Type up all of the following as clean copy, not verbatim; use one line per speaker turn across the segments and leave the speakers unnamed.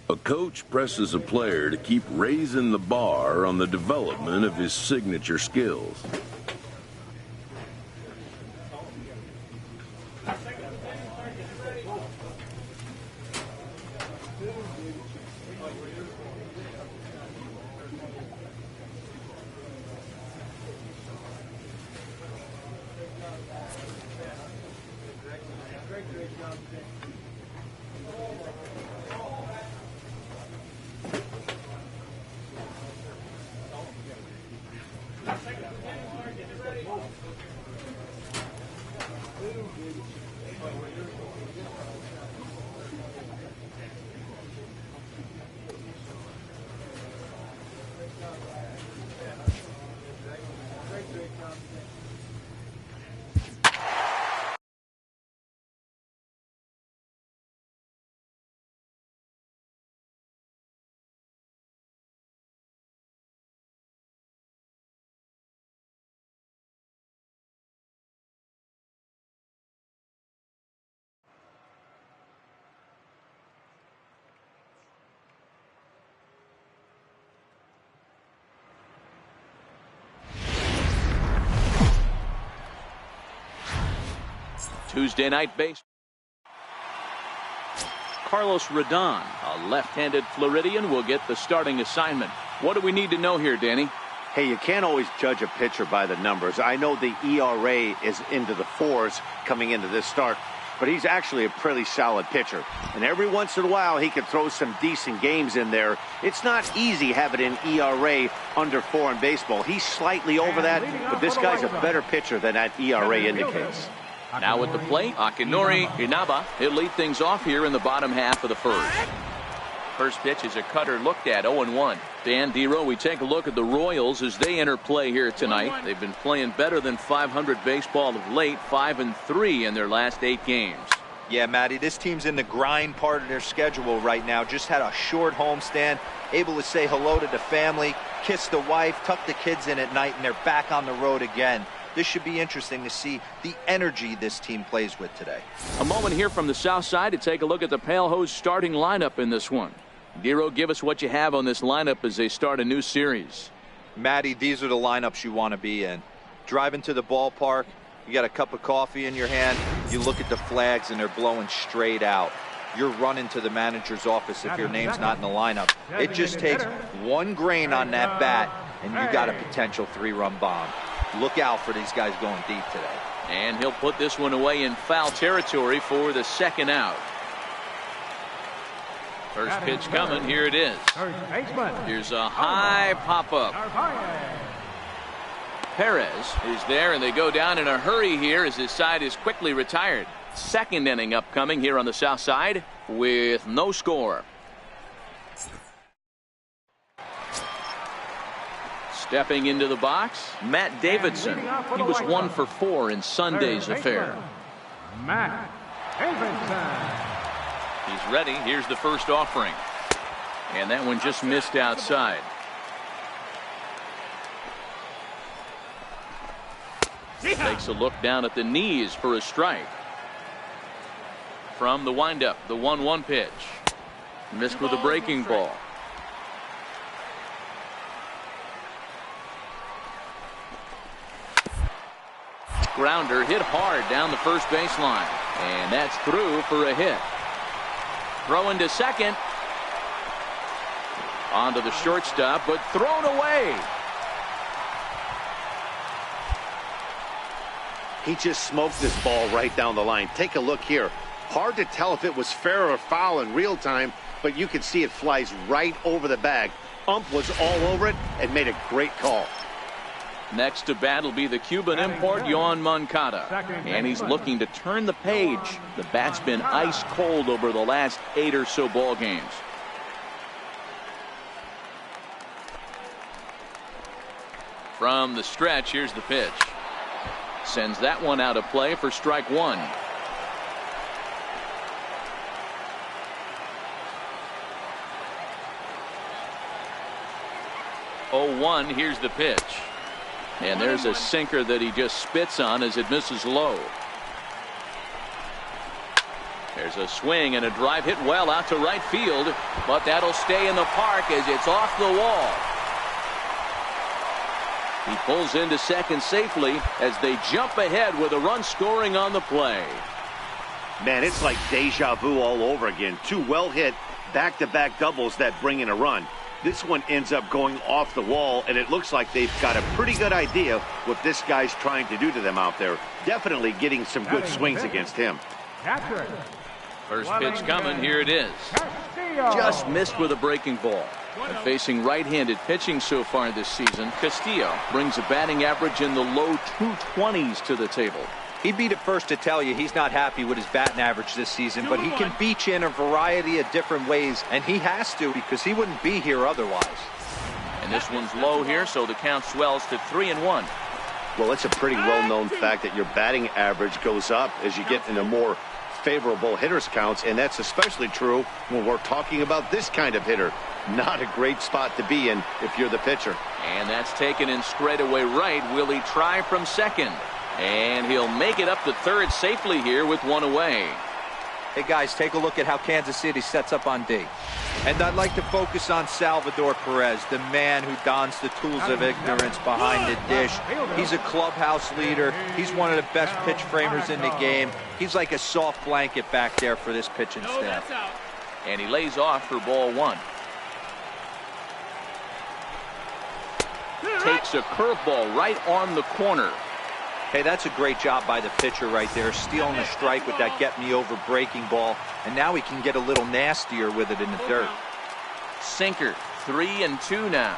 A coach presses a player to keep raising the bar on the development of his signature skills.
Tuesday night baseball. Carlos Rodon, a left-handed Floridian, will get the starting assignment. What do we need to know here, Danny?
Hey, you can't always judge a pitcher by the numbers. I know the ERA is into the 4s coming into this start, but he's actually a pretty solid pitcher. And every once in a while, he can throw some decent games in there. It's not easy having an ERA under 4 in baseball. He's slightly over that, but this guy's a better pitcher than that ERA indicates.
Now at the plate, Akinori Inaba. He'll lead things off here in the bottom half of the first. First pitch is a cutter looked at, 0-1. Dan Dero, we take a look at the Royals as they enter play here tonight. They've been playing better than .500 baseball of late, 5-3 in their last 8 games.
Yeah, Matty, this team's in the grind part of their schedule right now. Just had a short homestand, able to say hello to the family, kiss the wife, tuck the kids in at night, and they're back on the road again. This should be interesting to see the energy this team plays with today.
A moment here from the south side to take a look at the Pale Hose starting lineup in this one. Dero, give us what you have on this lineup as they start a new series.
Matty, these are the lineups you want to be in. Driving to the ballpark, you got a cup of coffee in your hand, you look at the flags and they're blowing straight out. You're running to the manager's office if your name's not in the lineup. It just takes one grain on that bat and you got a potential 3-run bomb. Look out for these guys going deep today.
And he'll put this one away in foul territory for the second out. First pitch coming. Here it is. Here's a high pop-up. Perez is there, and they go down in a hurry here as his side is quickly retired. Second inning upcoming here on the south side with no score. Stepping into the box, Matt Davidson. He was 1 for 4 in Sunday's affair.
Matt Davidson.
He's ready. Here's the first offering. And that one just missed outside. Takes a look down at the knees for a strike. From the windup, the 1-1 pitch. Missed with a breaking ball. Grounder hit hard down the first baseline. And that's through for a hit. Throwing to second. Onto the shortstop, but thrown away.
He just smoked this ball right down the line. Take a look here. Hard to tell if it was fair or foul in real time, but you can see it flies right over the bag. Ump was all over it and made a great call.
Next to bat will be the Cuban import, Yoan Moncada. And he's looking to turn the page. The bat's been ice cold over the last 8 or so ball games. From the stretch, here's the pitch. Sends that one out of play for strike one. Oh, 1, here's the pitch. And there's a sinker that he just spits on as it misses low. There's a swing and a drive hit well out to right field, but that'll stay in the park as it's off the wall. He pulls into second safely as they jump ahead with a run scoring on the play.
Man, it's like deja vu all over again. 2 well hit back-to-back doubles that bring in a run. This one ends up going off the wall, and it looks like they've got a pretty good idea what this guy's trying to do to them out there. Definitely getting some good swings against him.
First pitch coming. Here it is. Just missed with a breaking ball. And facing right-handed pitching so far this season, Castillo brings a batting average in the low 220s to the table.
He'd be the first to tell you he's not happy with his batting average this season, but he can beat you in a variety of different ways, and he has to because he wouldn't be here otherwise.
And this one's low here, so the count swells to 3-1.
Well, it's a pretty well-known fact that your batting average goes up as you get into more favorable hitters counts, and that's especially true when we're talking about this kind of hitter. Not a great spot to be in if you're the pitcher.
And that's taken in straightaway right. Will he try from second? And he'll make it up to third safely here with one away.
Hey guys, take a look at how Kansas City sets up on D. And I'd like to focus on Salvador Perez, the man who dons the tools of ignorance behind the dish. He's a clubhouse leader. He's one of the best pitch framers in the game. He's like a soft blanket back there for this pitching staff.
And he lays off for ball 1. Takes a curveball right on the corner.
Hey, that's a great job by the pitcher right there, stealing a strike with that get-me-over breaking ball, and now he can get a little nastier with it in the dirt.
Sinker, 3-2 now.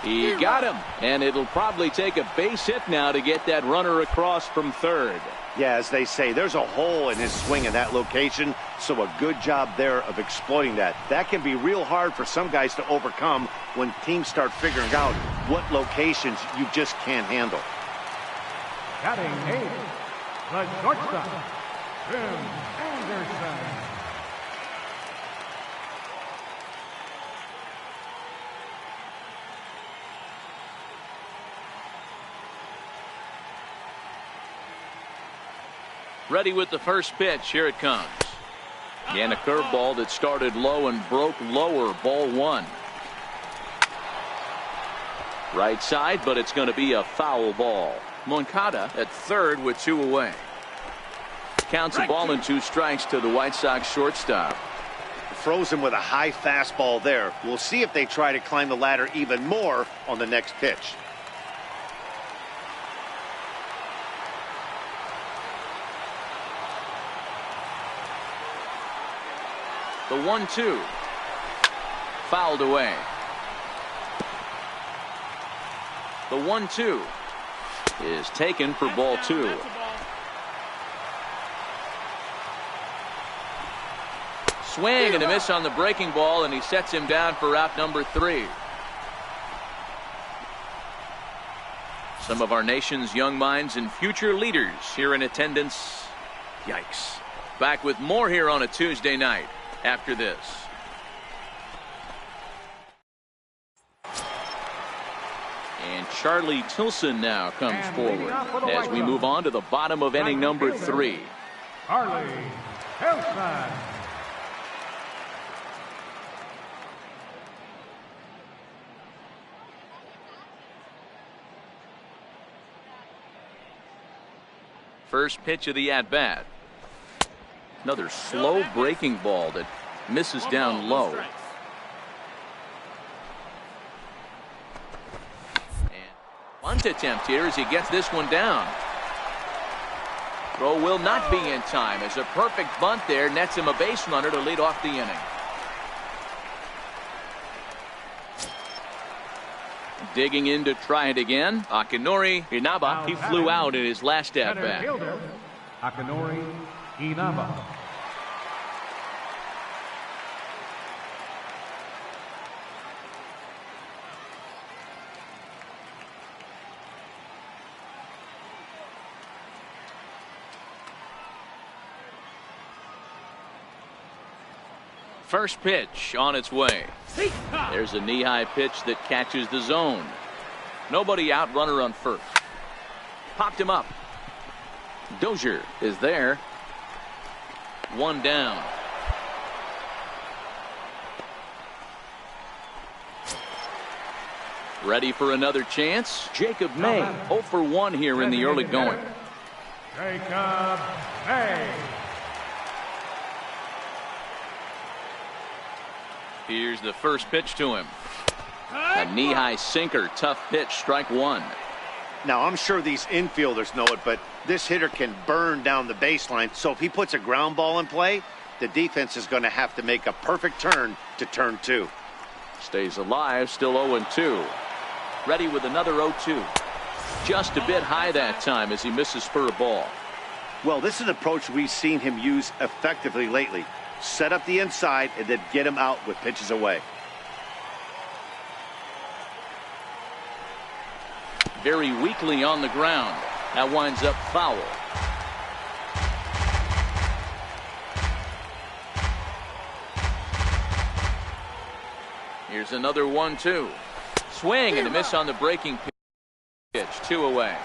He got him, and it'll probably take a base hit now to get that runner across from third.
Yeah, as they say, there's a hole in his swing in that location, so a good job there of exploiting that. That can be real hard for some guys to overcome when teams start figuring out what locations you just can't handle.
Batting 8, the shortstop, Tim Anderson.
Ready with the first pitch. Here it comes. And a curveball that started low and broke lower. Ball 1. Right side, but it's going to be a foul ball. Moncada at third with 2 away. Counts a ball and 2 strikes to the White Sox shortstop.
Frozen with a high fastball there. We'll see if they try to climb the ladder even more on the next pitch.
The 1-2. Fouled away. The 1-2 is taken for ball 2. Swing and a miss on the breaking ball, and he sets him down for out number 3. Some of our nation's young minds and future leaders here in attendance. Yikes. Back with more here on a Tuesday night after this. And Charlie Tilson now comes forward as we move on to the bottom of inning number 3.
Charlie Tilson.
First pitch of the at-bat. Another slow breaking ball that misses down low. And bunt attempt here as he gets this one down. Throw will not be in time as a perfect bunt there nets him a base runner to lead off the inning. Digging in to try it again. Akinori Inaba. He flew out in his last at bat.
Akinori Inaba.
First pitch on its way. There's a knee-high pitch that catches the zone. Nobody out, runner on first. Popped him up. Dozier is there. One down. Ready for another chance. Jacob May 0 for 1 here in the early going.
Jacob May.
Here's the first pitch to him. A knee-high sinker, tough pitch, strike one.
Now, I'm sure these infielders know it, but this hitter can burn down the baseline. So if he puts a ground ball in play, the defense is going to have to make a perfect turn to turn two.
Stays alive, still 0-2. Ready with another 0-2. Just a bit high that time as he misses for a ball.
Well, this is an approach we've seen him use effectively lately. Set up the inside and then get him out with pitches away.
Very weakly on the ground. That winds up foul. Here's another 1-2. Swing and a miss on the breaking pitch. 2 away.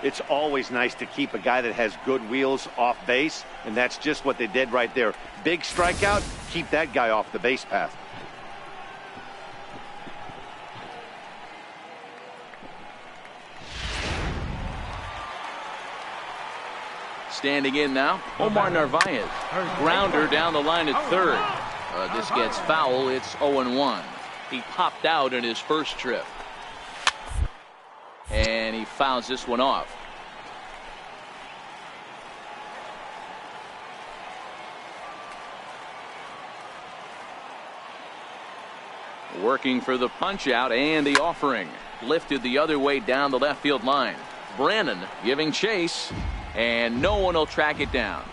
It's always nice to keep a guy that has good wheels off base, and that's just what they did right there. Big strikeout, keep that guy off the base path.
Standing in now, Omar Narvaez. Grounder down the line at third. This gets foul. It's 0-1. He popped out in his first trip. And he fouls this one off. Working for the punch out and the offering. Lifted the other way down the left field line. Brannon giving chase. And no one will track it down.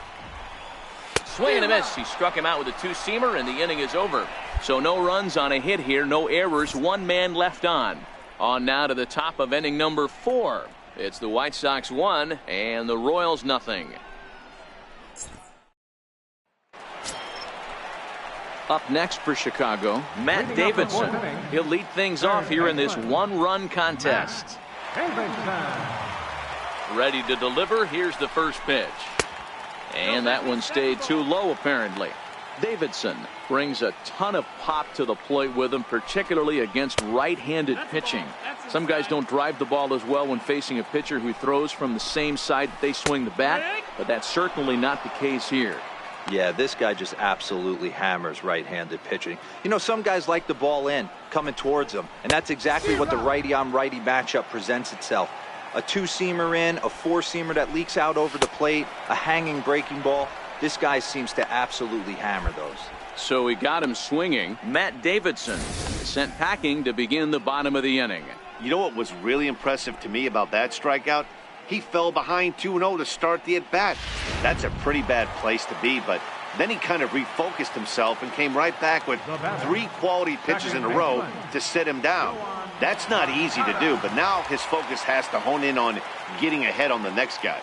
Swing and a miss. He struck him out with a two-seamer and the inning is over. So no runs on a hit here. No errors. One man left on. On now to the top of inning number 4. It's the White Sox 1 and the Royals nothing. Up next for Chicago, Matt Davidson. He'll lead things off here in this one-run contest. Ready to deliver. Here's the first pitch. And that one stayed too low apparently. Davidson brings a ton of pop to the plate with him, particularly against right-handed pitching. Some guys don't drive the ball as well when facing a pitcher who throws from the same side that they swing the bat, but that's certainly not the case here.
Yeah, this guy just absolutely hammers right-handed pitching. You know, some guys like the ball in, coming towards them, and that's exactly what the righty-on-righty matchup presents itself. A two-seamer in, a four-seamer that leaks out over the plate, a hanging breaking ball. This guy seems to absolutely hammer those.
So he got him swinging. Matt Davidson sent packing to begin the bottom of the inning.
You know what was really impressive to me about that strikeout? He fell behind 2-0 to start the at-bat. That's a pretty bad place to be, but then he kind of refocused himself and came right back with 3 quality pitches in a row to sit him down. That's not easy to do, but now his focus has to hone in on getting ahead on the next guy.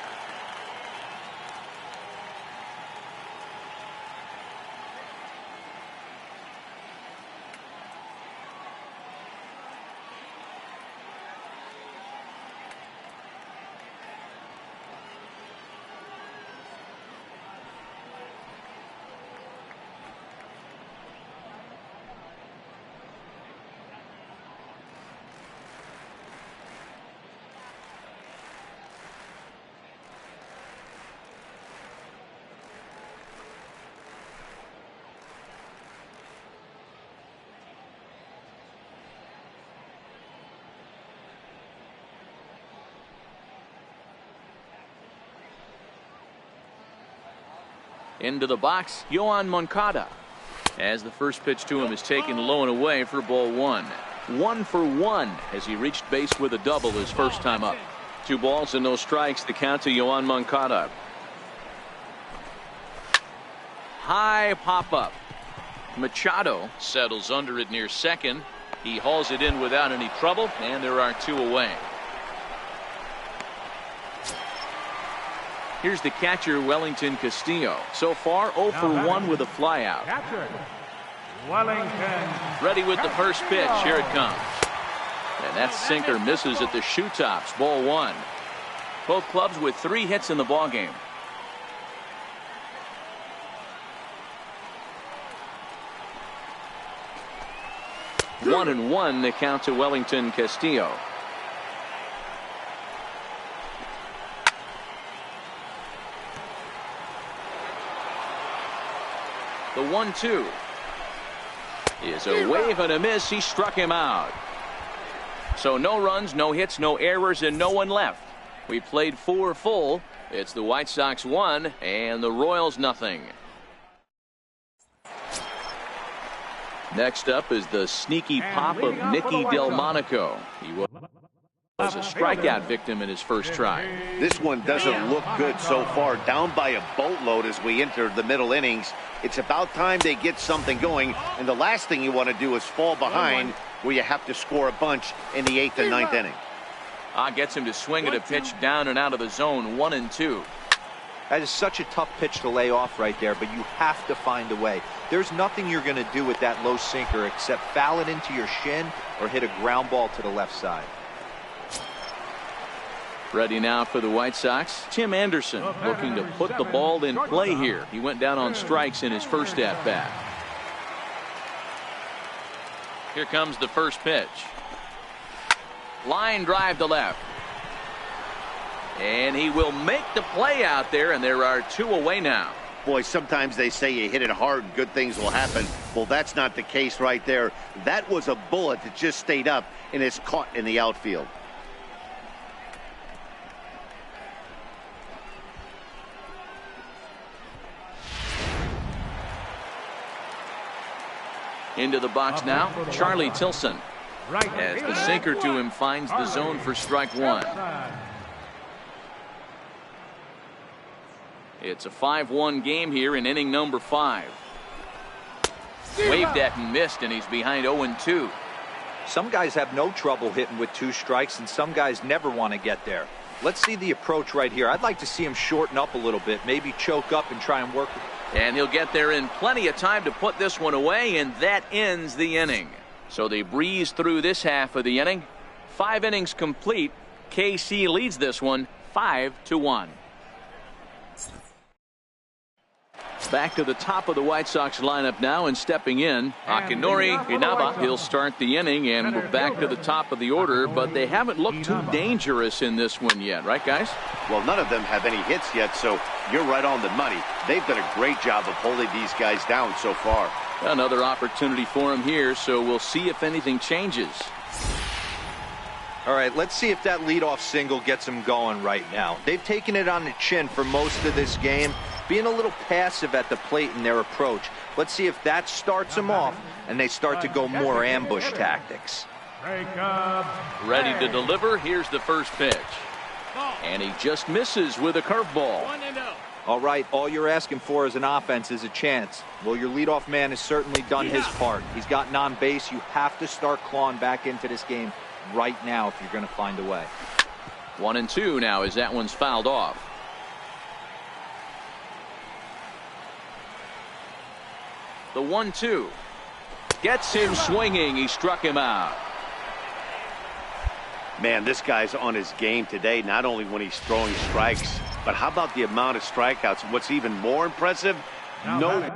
Into the box, Yoan Moncada. As the first pitch to him is taken low and away for ball one. 1 for 1 as he reached base with a double his first time up. 2 balls and no strikes, the count to Yoan Moncada. High pop up. Machado settles under it near second. He hauls it in without any trouble, and there are 2 away. Here's the catcher, Wellington Castillo. So far, 0 for 1 with a flyout.
Catcher, Wellington.
Ready with the first pitch. Here it comes. And that sinker misses at the shoe tops. Ball 1. Both clubs with 3 hits in the ballgame. One and 1 the count to Wellington Castillo. The 1-2 is a wave and a miss. He struck him out. So no runs, no hits, no errors, and no one left. We played 4 full. It's the White Sox 1 and the Royals nothing. Next up is the sneaky pop of Nicky Delmonico. He was a strikeout victim in his first try.
This one doesn't look good so far. Down by a boatload as we enter the middle innings. It's about time they get something going, and the last thing you want to do is fall behind where you have to score a bunch in the 8th and 9th inning.
Gets him to swing at a pitch down and out of the zone. 1 and 2.
That is such a tough pitch to lay off right there, but you have to find a way. There's nothing you're going to do with that low sinker except foul it into your shin or hit a ground ball to the left side.
Ready now for the White Sox, Tim Anderson, looking to put the ball in play here. He went down on strikes in his first at-bat. Here comes the first pitch. Line drive to left. And he will make the play out there, and there are 2 away now.
Boy, sometimes they say you hit it hard, good things will happen. Well, that's not the case right there. That was a bullet that just stayed up and is caught in the outfield.
Into the box now, Charlie Tilson. As the sinker to him finds the zone for strike 1. It's a 5-1 game here in inning number 5. Waved at and missed, and he's behind 0-2.
Some guys have no trouble hitting with 2 strikes, and some guys never want to get there. Let's see the approach right here. I'd like to see him shorten up a little bit, maybe choke up and try and work.
And he'll get there in plenty of time to put this one away, and that ends the inning. So they breeze through this half of the inning. 5 innings complete. KC leads this one 5-1. Back to the top of the White Sox lineup now, and stepping in, Akinori Inaba. He'll start the inning, and we're back to the top of the order, but they haven't looked too dangerous in this one yet, right, guys?
Well, none of them have any hits yet, so you're right on the money. They've done a great job of holding these guys down so far.
Another opportunity for him here, so we'll see if anything changes.
All right, let's see if that leadoff single gets them going right now. They've taken it on the chin for most of this game, being a little passive at the plate in their approach. Let's see if that starts them off and they start to go more ambush tactics.
Ready to deliver. Here's the first pitch. And he just misses with a curveball.
All right, all you're asking for as an offense is a chance. Well, your leadoff man has certainly done his part. He's gotten on base. You have to start clawing back into this game right now if you're going to find a way.
1-2 now as that one's fouled off. The 1-2 gets him swinging. He struck him out.
Man, this guy's on his game today, not only when he's throwing strikes, but how about the amount of strikeouts? What's even more impressive, no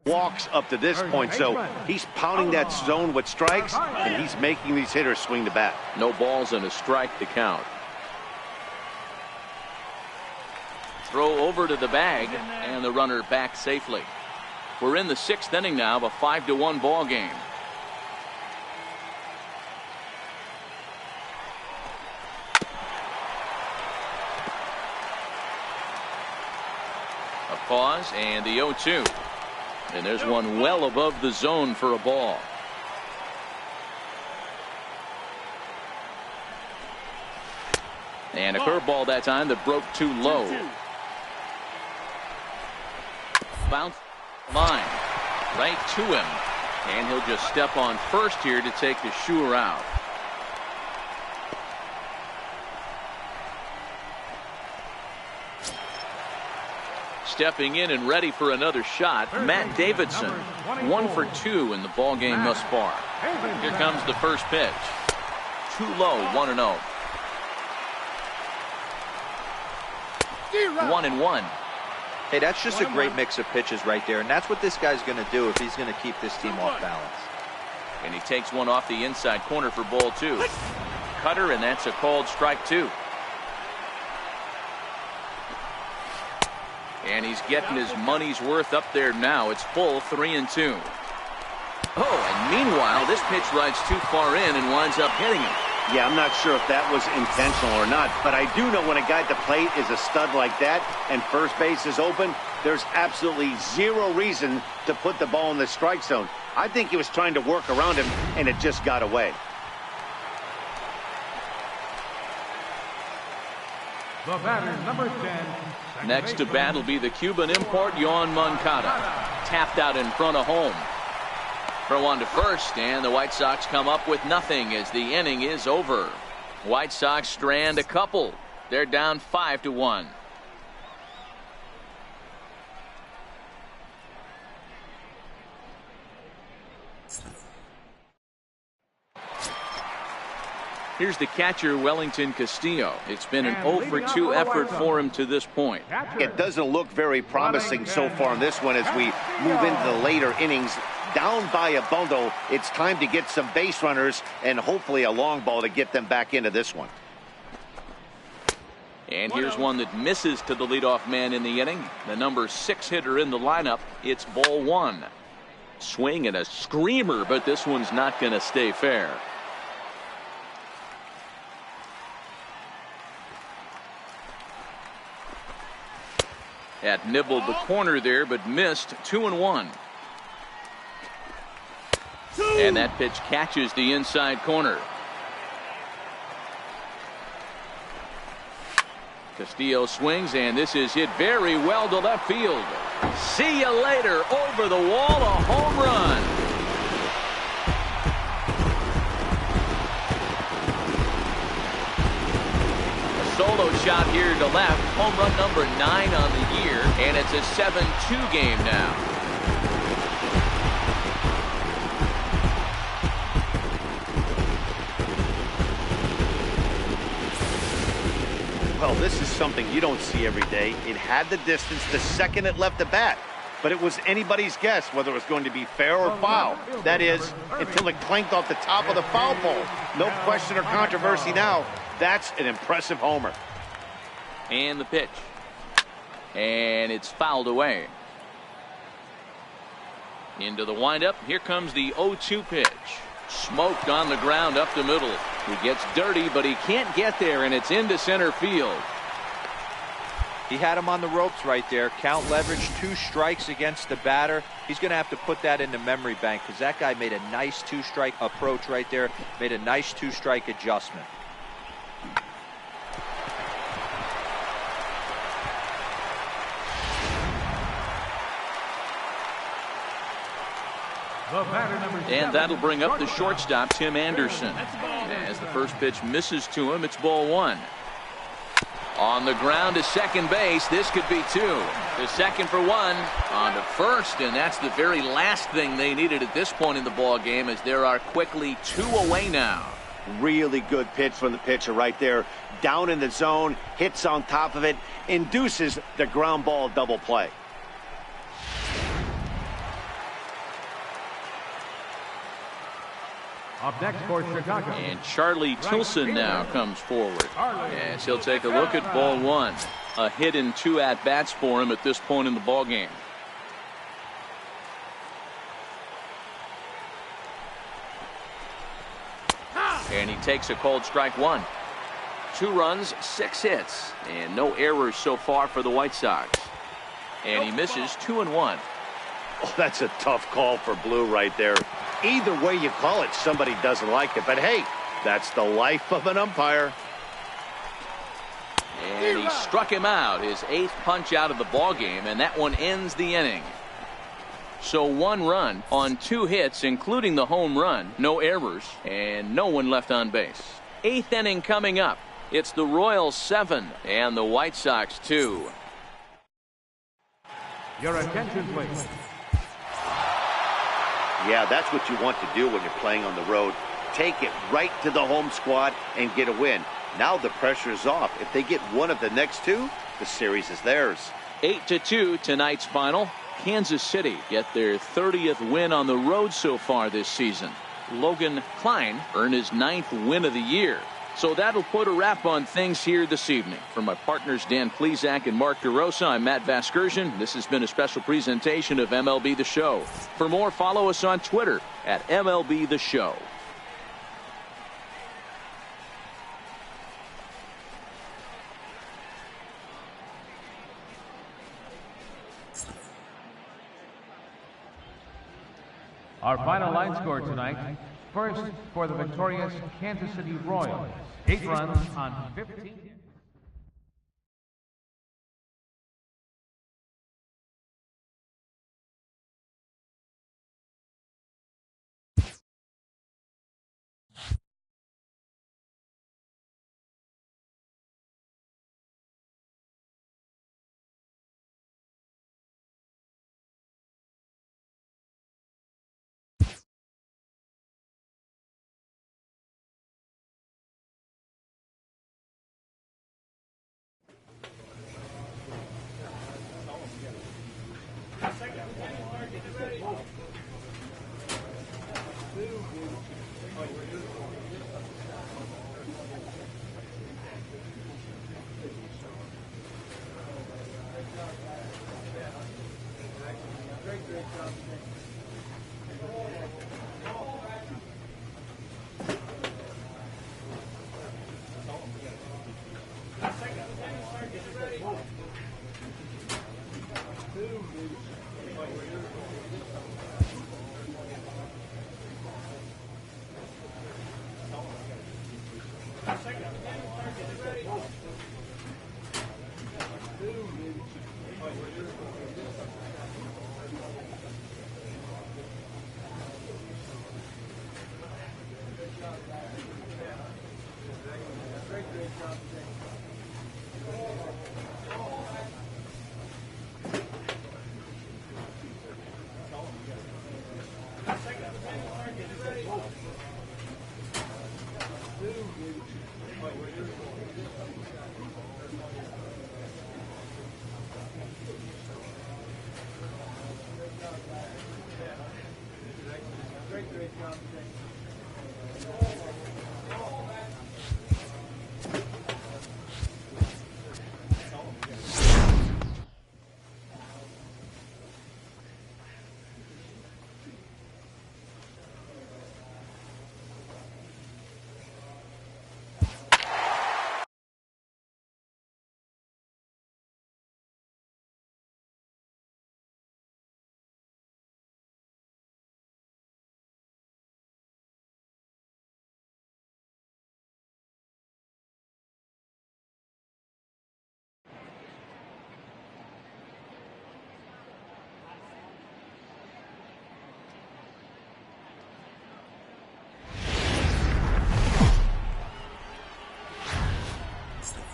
walks up to this point, so he's pounding that zone with strikes, and he's making these hitters swing the bat.
No balls and a strike to count. Throw over to the bag, and the runner back safely. We're in the 6th inning now of a 5-1 ball game. A pause and the 0-2. And there's one well above the zone for a ball. And a curveball that time that broke too low. Bounce line right to him. And he'll just step on first here to take the Shure out. Stepping in and ready for another shot, Matt Davidson. 1 for 2 in the ball game thus far. Here comes the first pitch. Too low, 1-0. 1-1.
Hey, that's just a great mix of pitches right there, and that's what this guy's going to do if he's going to keep this team off balance.
And he takes one off the inside corner for ball 2. Cutter, and that's a called strike 2. And he's getting his money's worth up there now. It's full 3-2. Oh, and meanwhile, this pitch rides too far in and winds up hitting him.
Yeah, I'm not sure if that was intentional or not, but I do know when a guy at the plate is a stud like that and first base is open, there's absolutely zero reason to put the ball in the strike zone. I think he was trying to work around him, and it just got away.
The batter, number 10.
Next to bat will be the Cuban import, Yoan Moncada. Tapped out in front of home. For one to first, and the White Sox come up with nothing as the inning is over. White Sox strand a couple. They're down 5-1. Here's the catcher, Wellington Castillo. It's been an 0 for 2 effort for him to this point.
It doesn't look very promising so far in this one as we move into the later innings. Down by a bundle, it's time to get some base runners and hopefully a long ball to get them back into this one.
And here's one that misses to the leadoff man in the inning. The number 6 hitter in the lineup. It's ball 1. Swing and a screamer, but this one's not going to stay fair. Had nibbled the corner there, but missed. 2-1. And that pitch catches the inside corner. Castillo swings, and this is hit very well to left field. See you later. Over the wall, a home run. A solo shot here to left. Home run number 9 on the year, and it's a 7-2 game now.
Well, this is something you don't see every day. It had the distance the second it left the bat, but it was anybody's guess whether it was going to be fair or foul. That is, until it clanked off the top of the foul pole. No question or controversy now. That's an impressive homer.
And the pitch. And it's fouled away. Into the windup. Here comes the 0-2 pitch. Smoked on the ground up the middle. He gets dirty, but he can't get there, and it's into center field.
He had him on the ropes right there. Count leverage, 2 strikes against the batter. He's going to have to put that in the memory bank because that guy made a nice 2-strike approach right there. Made a nice 2-strike adjustment.
And that'll bring up the shortstop, Tim Anderson. As the first pitch misses to him, it's ball 1. On the ground to second base. This could be 2. The second for 1. On to first, and that's the very last thing they needed at this point in the ball game, as there are quickly 2 away now.
Really good pitch from the pitcher right there. Down in the zone, hits on top of it, induces the ground ball double play.
Up next for Chicago.
And Charlie Tilson now comes forward. As he'll take a look at ball 1. A hit in 2 at-bats for him at this point in the ball game. And he takes a called strike 1. 2 runs, 6 hits, and no errors so far for the White Sox. And he misses 2-1.
Oh, that's a tough call for Blue right there. Either way you call it, somebody doesn't like it. But hey, that's the life of an umpire.
And he struck him out, his 8th punch out of the ball game, and that one ends the inning. So 1 run on 2 hits, including the home run, no errors, and no one left on base. 8th inning coming up. It's the Royals 7 and the White Sox 2.
Your attention, please.
Yeah, that's what you want to do when you're playing on the road. Take it right to the home squad and get a win. Now the pressure is off. If they get one of the next 2, the series is theirs.
8-2 tonight's final. Kansas City get their 30th win on the road so far this season. Logan Klein earned his 9th win of the year. So that'll put a wrap on things here this evening. For my partners Dan Plesac and Mark DeRosa, I'm Matt Vasgersian. This has been a special presentation of MLB The Show. For more, follow us on Twitter at MLB The Show.
Our final line score tonight. First, for the victorious Kansas City Royals, 8 runs on 15.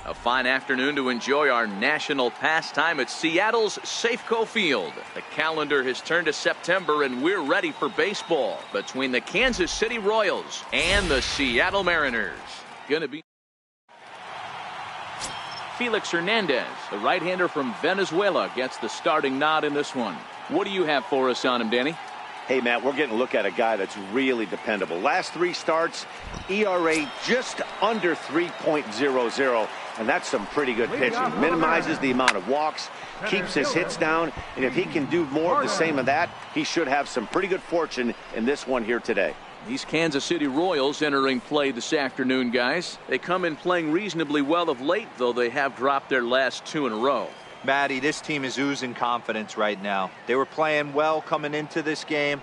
A fine afternoon to enjoy our national pastime at Seattle's Safeco Field. The calendar has turned to September and we're ready for baseball between the Kansas City Royals and the Seattle Mariners. Gonna be Felix Hernandez, the right-hander from Venezuela, gets the starting nod in this one. What do you have for us on him, Danny?
Hey, Matt, we're getting a look at a guy that's really dependable. Last 3 starts, ERA just under 3.00, and that's some pretty good pitching. Minimizes the amount of walks, keeps his hits down, and if he can do more of the same of that, he should have some pretty good fortune in this one here today.
These Kansas City Royals entering play this afternoon, guys. They come in playing reasonably well of late, though they have dropped their last 2 in a row.
Matty, this team is oozing confidence right now. They were playing well coming into this game.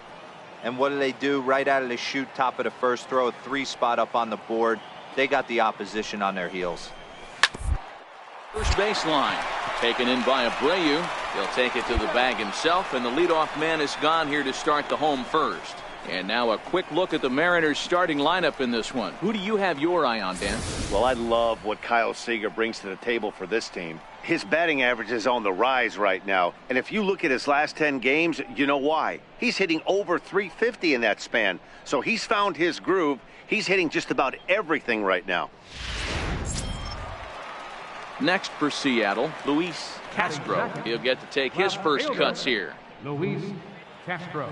And what do? Right out of the chute, top of the first, throw a 3 spot up on the board. They got the opposition on their heels.
First baseline taken in by Abreu. He'll take it to the bag himself, and the leadoff man is gone here to start the home first. And now a quick look at the Mariners starting lineup in this one. Who do you have your eye on, Dan?
Well, I love what Kyle Seager brings to the table for this team. His batting average is on the rise right now. And if you look at his last 10 games, you know why. He's hitting over 350 in that span. So he's found his groove. He's hitting just about everything right now.
Next for Seattle, Luis Castro. He'll get to take his first cuts here.
Luis Castro.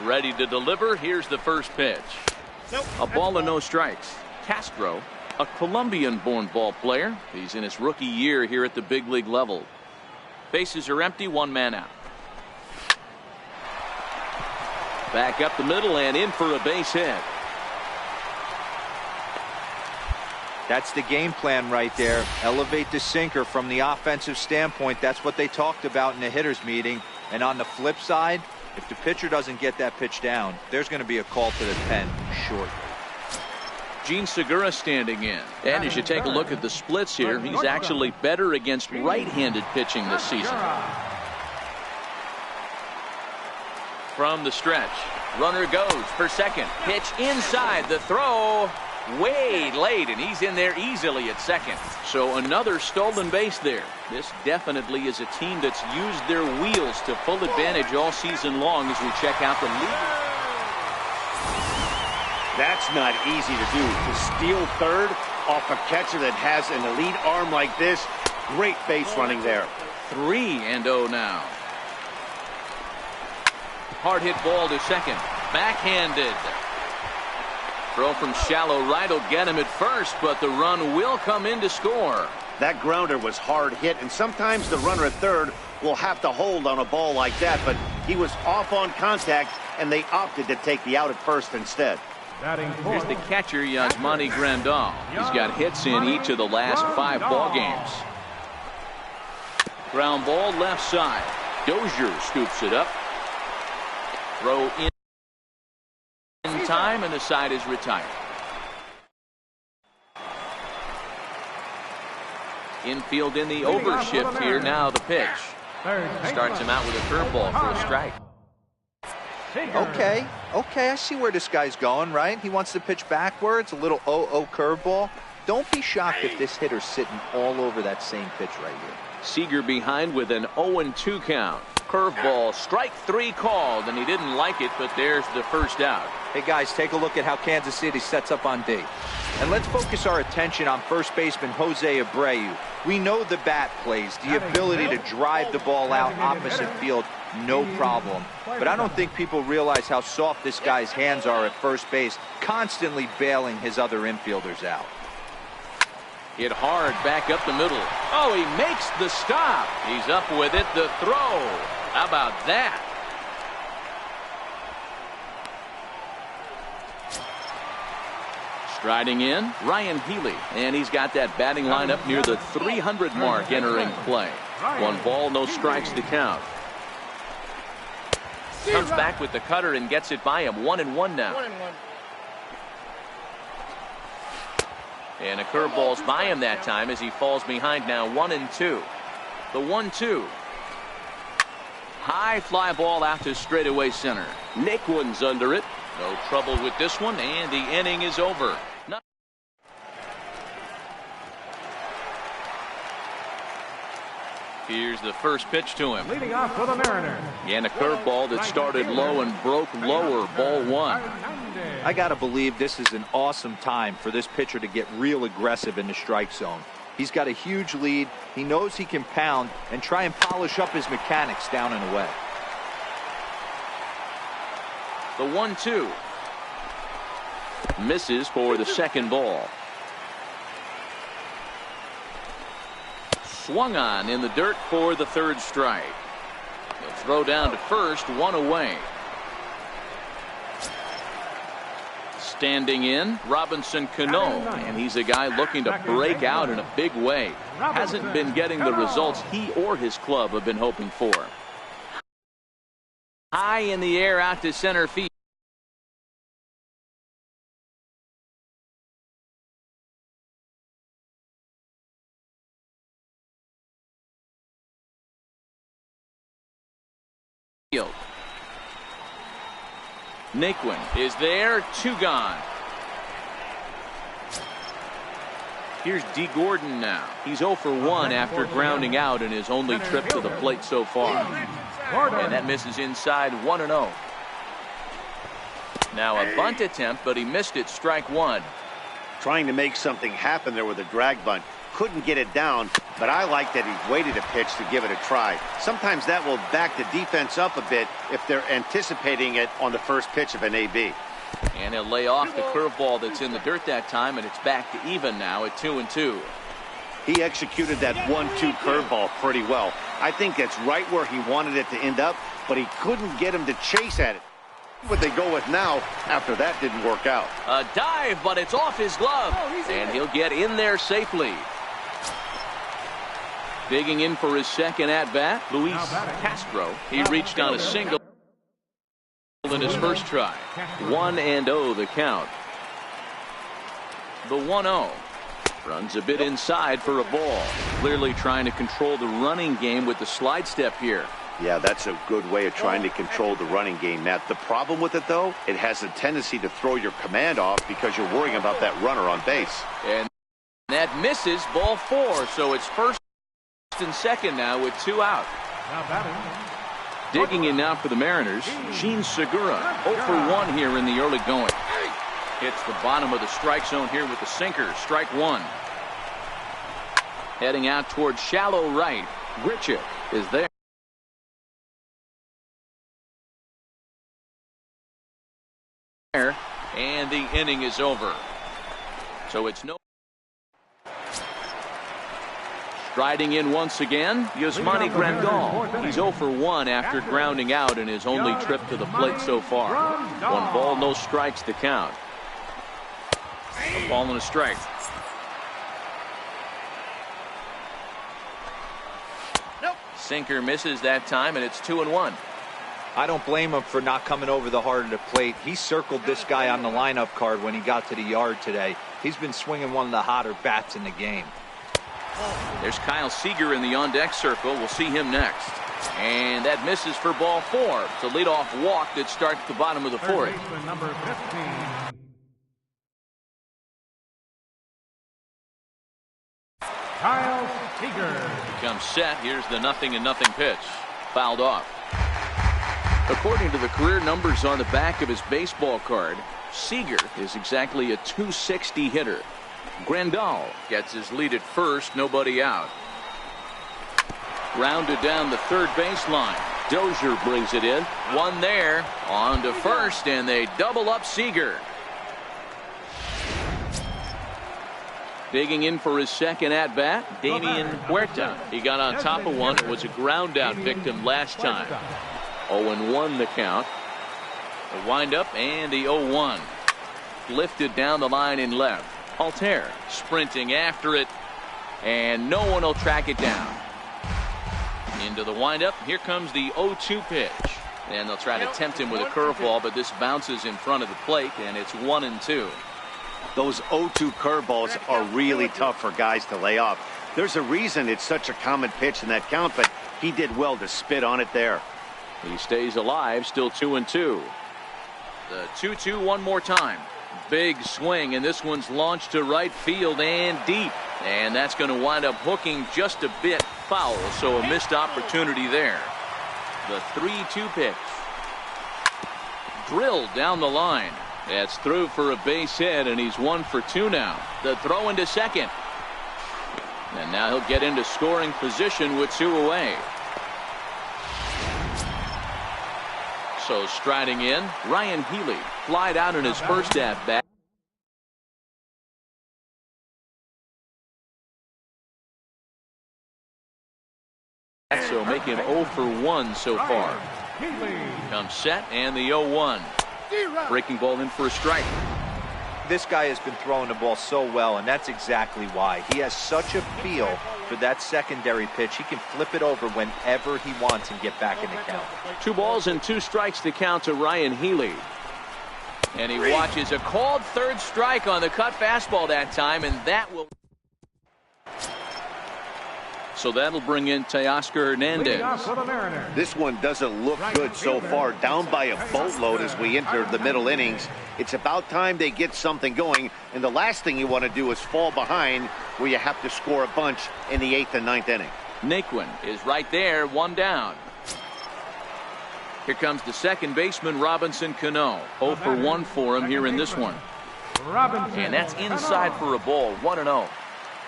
Ready to deliver. Here's the first pitch. A ball and no strikes. Castro, a Colombian-born ball player. He's in his rookie year here at the big league level. Bases are empty, 1 man out. Back up the middle and in for a base hit.
That's the game plan right there. Elevate the sinker from the offensive standpoint. That's what they talked about in the hitters meeting. And on the flip side, if the pitcher doesn't get that pitch down, there's going to be a call to the pen shortly.
Gene Segura standing in. And as you take a look at the splits here, he's actually better against right-handed pitching this season. From the stretch, runner goes for second. Pitch inside, the throw way late, and he's in there easily at second. So another stolen base there. This definitely is a team that's used their wheels to full advantage all season long as we check out the lead.
That's not easy to do. To steal third off a catcher that has an elite arm like this, great base running there.
3-0 now. Hard hit ball to second. Backhanded. Throw from shallow right will get him at first, but the run will come in to score.
That grounder was hard hit, and sometimes the runner at third will have to hold on a ball like that, but he was off on contact, and they opted to take the out at first instead.
Here's the catcher, Yasmani Grandal. He's got hits in each of the last 5 ball games. Ground ball left side. Dozier scoops it up. Throw in time, and the side is retired. Infield in the overshift here. Now the pitch. Starts him out with a curveball for a strike.
Okay, I see where this guy's going, right? He wants to pitch backwards, a little 0-0 curveball. Don't be shocked if this hitter's sitting all over that same pitch right here.
Seager behind with an 0-2 count. Curveball, strike 3 called, and he didn't like it, but there's the first out.
Hey guys, take a look at how Kansas City sets up on D. And let's focus our attention on first baseman Jose Abreu. We know the bat plays, the ability to drive the ball out opposite field, no problem. But I don't think people realize how soft this guy's hands are at first base, constantly bailing his other infielders out.
Hit hard back up the middle. Oh, he makes the stop. He's up with it. The throw. How about that? Striding in, Ryan Healy. And he's got that batting lineup near the 300 mark entering play. 1 ball, no strikes to count. Comes back with the cutter and gets it by him. 1-1 now. And a curveball's by him that time as he falls behind now. 1-2. The 1-2. High fly ball out to straightaway center. Nick Wood's under it. No trouble with this one, and the inning is over. Here's the first pitch to him.
Leading off for the Mariners.
And a curveball that started low and broke lower. Ball 1.
I got to believe this is an awesome time for this pitcher to get real aggressive in the strike zone. He's got a huge lead. He knows he can pound and try and polish up his mechanics down and away.
The 1-2. Misses for the second ball. Swung on in the dirt for the third strike. He'll throw down to first, 1 away. Standing in, Robinson Cano, and he's a guy looking to break out in a big way. Hasn't been getting the results he or his club have been hoping for. High in the air out to center field. Naquin is there, 2 gone. Here's D. Gordon now. He's 0 for 1 after grounding out in his only trip to the plate so far. And that misses inside, 1-0. Now a bunt attempt, but he missed it, strike 1.
Trying to make something happen there with a drag bunt. Couldn't get it down, but I like that he waited a pitch to give it a try. Sometimes that will back the defense up a bit if they're anticipating it on the first pitch of an AB.
And he'll lay off the curveball that's in the dirt that time, and it's back to even now at 2-2.
He executed that 1-2 curveball pretty well. I think that's right where he wanted it to end up, but he couldn't get him to chase at it. What they go with now after that didn't work out.
A dive, but it's off his glove, and he'll get in there safely. Digging in for his second at-bat, Luis Castro. He reached on a single in his first try. 1-0 the count. The 1-0. Runs a bit inside for a ball. Clearly trying to control the running game with the slide step here.
Yeah, that's a good way of trying to control the running game, Matt. The problem with it, though, it has a tendency to throw your command off because you're worrying about that runner on base.
And that misses, ball 4, so it's first and second now with 2 out. Digging in now for the Mariners, Gene Segura, 0 for 1 here in the early going. Hits the bottom of the strike zone here with the sinker, strike 1. Heading out towards shallow right, Grichuk is there. And the inning is over. So it's no. Striding in once again, Yasmani Grandal. He's 0 for 1 after grounding out in his only trip to the plate so far. 1 ball, no strikes to count. A ball and a strike. Sinker misses that time, and it's 2-1.
I don't blame him for not coming over the heart of the plate. He circled this guy on the lineup card when he got to the yard today. He's been swinging one of the hotter bats in the game.
There's Kyle Seager in the on-deck circle. We'll see him next. And that misses for ball 4. It's a leadoff walk that starts the bottom of the 4th.
Number 15. Kyle Seager.
Comes set. Here's the 0-0 pitch. Fouled off. According to the career numbers on the back of his baseball card, Seager is exactly a .260 hitter. Grandal gets his lead at first, nobody out. Rounded down the third baseline. Dozier brings it in. One there, on to first, and they double up Seager. Digging in for his second at-bat, Damian Huerta. He got on top of one. It was a ground-out victim last time. 0-1 the count. The windup and the 0-1. Lifted down the line in left. Altair sprinting after it, and no one will track it down. Into the windup. Here comes the 0-2 pitch. And they'll try to tempt him with a curveball, but this bounces in front of the plate, and it's 1-2.
Those 0-2 curveballs are really tough for guys to lay off. There's a reason it's such a common pitch in that count, but he did well to spit on it there.
He stays alive, still 2-2. The 2-2 one more time. Big swing, and this one's launched to right field and deep. And that's going to wind up hooking just a bit foul, so a missed opportunity there. The 3-2 pitch. Drilled down the line. That's through for a base hit, and he's 1 for 2 now. The throw into second. And now he'll get into scoring position with 2 away. So striding in, Ryan Healy flied out in his first at-bat. So making 0 for 1 so far. Comes set and the 0-1. Breaking ball in for a strike.
This guy has been throwing the ball so well, and that's exactly why. He has such a feel for that secondary pitch. He can flip it over whenever he wants and get back in the count.
2 balls and 2 strikes to count to Ryan Healy. And he watches a called 3rd strike on the cut fastball that time, and that will... So that'll bring in Teoscar Hernandez.
This one doesn't look good so far. Down by a boatload as we enter the middle innings. It's about time they get something going. And the last thing you want to do is fall behind where you have to score a bunch in the 8th and 9th inning.
Naquin is right there, 1 down. Here comes the second baseman, Robinson Cano. 0 for 1 for him here in this one. And that's inside for a ball, 1-0.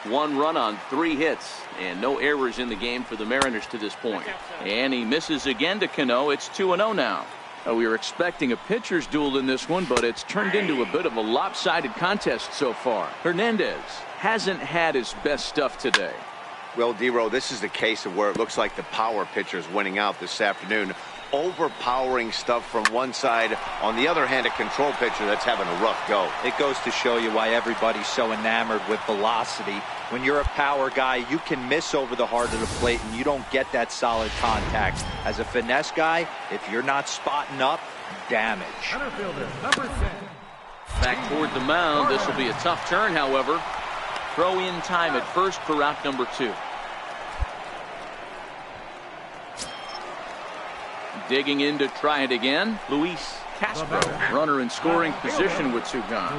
1 run on 3 hits, and no errors in the game for the Mariners to this point. And he misses again to Cano. It's 2-0 now. We were expecting a pitcher's duel in this one, but it's turned into a bit of a lopsided contest so far. Hernandez hasn't had his best stuff today.
Well, D-Row, this is the case of where it looks like the power pitcher is winning out this afternoon. Overpowering stuff from one side. On the other hand, a control pitcher that's having a rough go.
It goes to show you why everybody's so enamored with velocity. When you're a power guy, you can miss over the heart of the plate and you don't get that solid contact. As a finesse guy, if you're not spotting up, damage.
Back toward the mound. This will be a tough turn, however. Throw in time at first for out number 2. Digging in to try it again, Luis Castro. Runner in scoring position with 2 gone.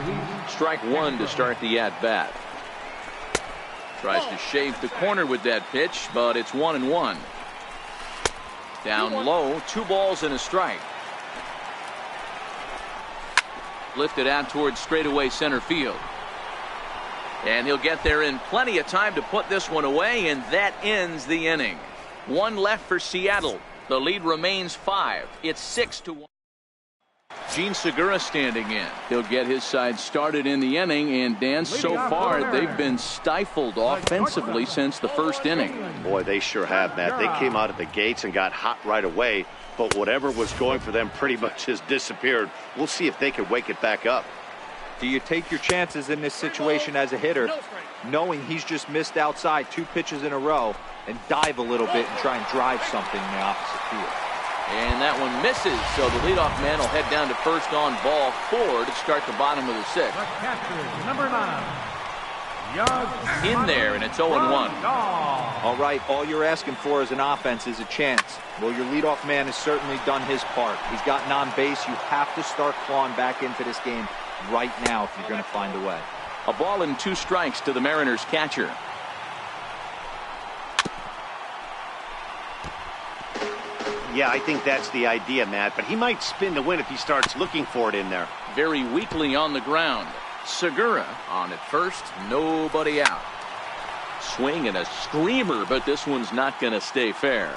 Strike 1 to start the at-bat. Tries to shave the corner with that pitch, but it's 1-1. Down low, 2 balls and a strike. Lifted out towards straightaway center field. And he'll get there in plenty of time to put this one away, and that ends the inning. 1 left for Seattle. The lead remains 5. It's 6-1. Gene Segura standing in. He'll get his side started in the inning, and Dan, so far they've been stifled offensively since the first inning.
Boy, they sure have, Matt. They came out of the gates and got hot right away, but whatever was going for them pretty much has disappeared. We'll see if they can wake it back up.
Do you take your chances in this situation as a hitter, knowing he's just missed outside 2 pitches in a row, and dive a little bit and try and drive something in the opposite field?
And that one misses, so the leadoff man will head down to first on ball 4 to start the bottom of the 6th.
Number 9.
In there, and it's 0-1.
All right, all you're asking for as an offense is a chance. Well, your leadoff man has certainly done his part. He's gotten on base. You have to start clawing back into this game right now if you're going to find a way.
A ball and 2 strikes to the Mariners catcher.
Yeah, I think that's the idea, Matt, but he might spin to win if he starts looking for it in there.
Very weakly on the ground. Segura on at first, nobody out. Swing and a screamer, but this one's not going to stay fair.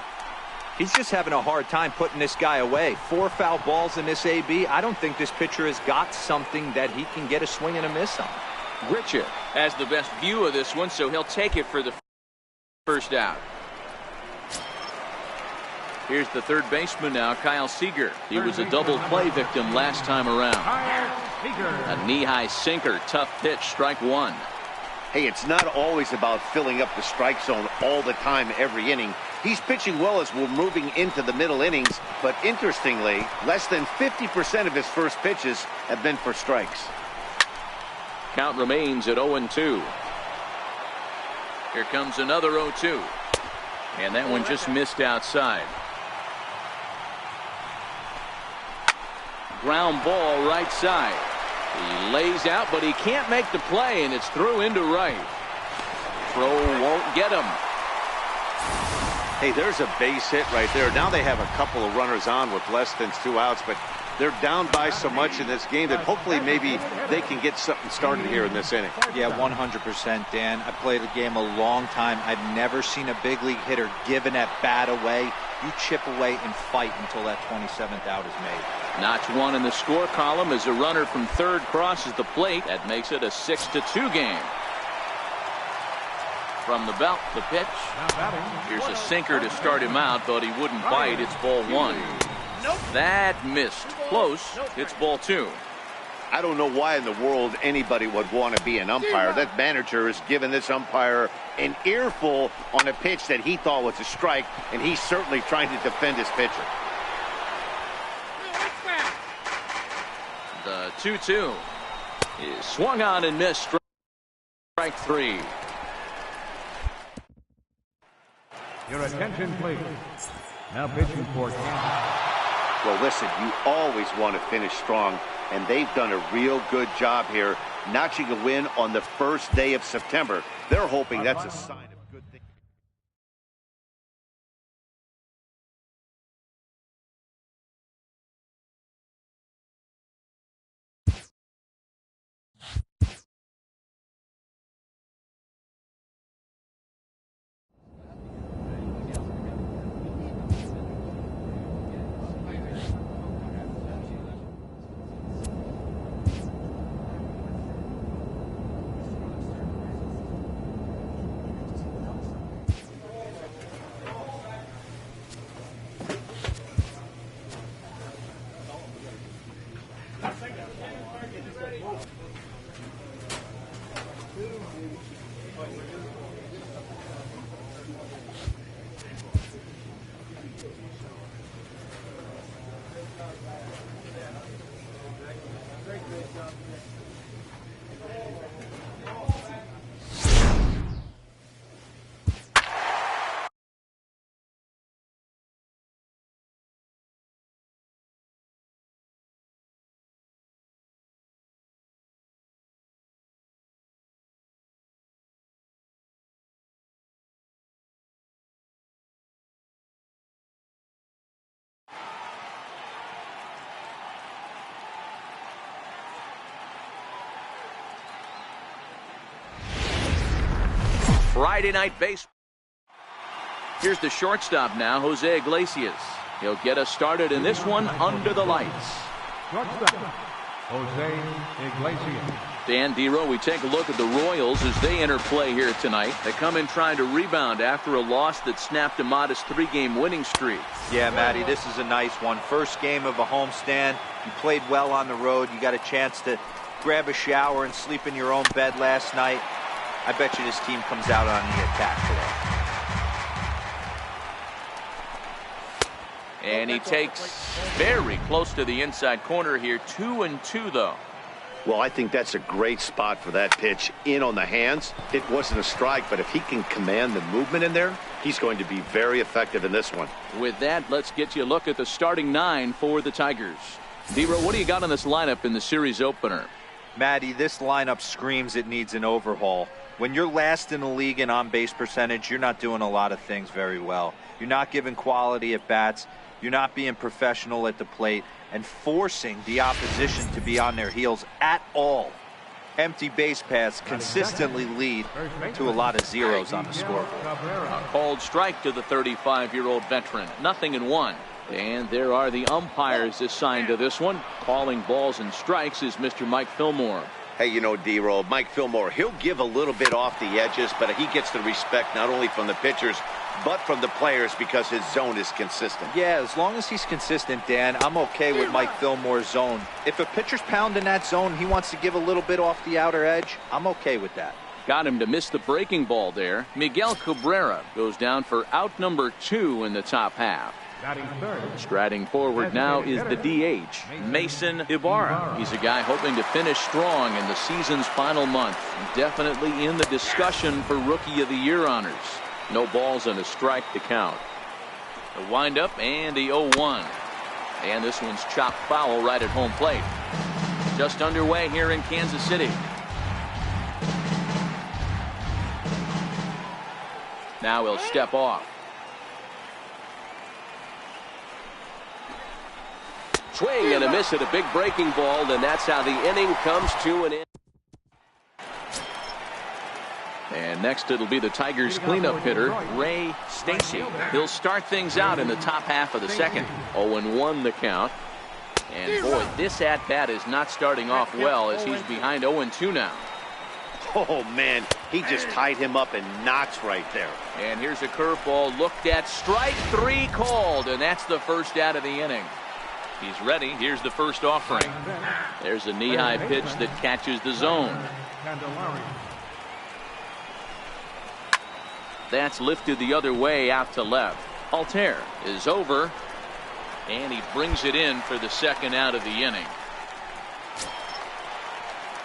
He's just having a hard time putting this guy away. 4 foul balls in this AB. I don't think this pitcher has got something that he can get a swing and a miss on.
Richard has the best view of this one, so he'll take it for the first out. Here's the third baseman now, Kyle Seager. He was a double play victim last time around. A knee-high sinker, tough pitch, strike 1.
Hey, it's not always about filling up the strike zone all the time, every inning. He's pitching well as we're moving into the middle innings, but interestingly, less than 50% of his first pitches have been for strikes.
Count remains at 0-2. Here comes another 0-2. And that one just missed outside. Ground ball right side. He lays out, but he can't make the play, and it's through into right. Throw won't get him.
Hey, there's a base hit right there. Now they have a couple of runners on with less than 2 outs, but they're down by so much in this game that hopefully maybe they can get something started here in this inning.
Yeah, 100%, Dan. I played the game a long time. I've never seen a big league hitter give an at-bat away. You chip away and fight until that 27th out is made.
Notch 1 in the score column as a runner from third crosses the plate. That makes it a 6-2 game. From the belt, the pitch. Here's a sinker to start him out, but he wouldn't bite. It's ball 1. That missed. Close. It's ball 2.
I don't know why in the world anybody would want to be an umpire. That manager is giving this umpire an earful on a pitch that he thought was a strike, and he's certainly trying to defend his pitcher.
The 2-2 is swung on and missed. Strike three.
Your attention, please. Now pitching for Kansas.
Well, listen, you always want to finish strong, and they've done a real good job here, notching a win on the first day of September. They're hoping that's a sign of good things.
Friday night baseball. Here's the shortstop now, Jose Iglesias. He'll get us started in this one under the lights.
Shortstop, Jose Iglesias.
Dan Dero, we take a look at the Royals as they enter play here tonight. They come in trying to rebound after a loss that snapped a modest 3-game winning streak.
Yeah, Matty, this is a nice one. First game of a homestand. You played well on the road. You got a chance to grab a shower and sleep in your own bed last night. I bet you this team comes out on the attack today.
And he takes very close to the inside corner here. 2-2 though.
Well, I think that's a great spot for that pitch in on the hands. It wasn't a strike, but if he can command the movement in there, he's going to be very effective in this one.
With that, let's get you a look at the starting 9 for the Tigers. Dero, what do you got on this lineup in the series opener?
Matty, this lineup screams it needs an overhaul. When you're last in the league in on-base percentage, you're not doing a lot of things very well. You're not giving quality at bats. You're not being professional at the plate and forcing the opposition to be on their heels at all. Empty base paths consistently lead to a lot of zeros on the scoreboard.
A called strike to the 35-year-old veteran. 0-1. And there are the umpires assigned to this one. Calling balls and strikes is Mr. Mike Fillmore.
Hey, you know, D-Roll, Mike Fillmore, he'll give a little bit off the edges, but he gets the respect not only from the pitchers, but from the players because his zone is consistent.
Yeah, as long as he's consistent, Dan, I'm okay with Mike Fillmore's zone. If a pitcher's pounding that zone, he wants to give a little bit off the outer edge, I'm okay with that.
Got him to miss the breaking ball there. Miguel Cabrera goes down for out number 2 in the top half. Striding forward now is the DH, Mason Ibarra. He's a guy hoping to finish strong in the season's final month. Definitely in the discussion for Rookie of the Year honors. No balls and a strike to count. The windup and the 0-1. And this one's chopped foul right at home plate. Just underway here in Kansas City. Now he'll step off. Swing and a miss at a big breaking ball, and that's how the inning comes to an end. And next it'll be the Tigers cleanup hitter, Ray Stacy. He'll start things out in the top half of the second. 0-1 the count. And boy, this at-bat is not starting off well as he's behind 0-2 now.
Oh, man, he just tied him up in knots right there.
And here's a curveball looked at. Strike 3 called, and that's the first out of the inning. He's ready. Here's the first offering. There's a knee-high pitch that catches the zone. That's lifted the other way out to left. Altair is over, and he brings it in for the second out of the inning.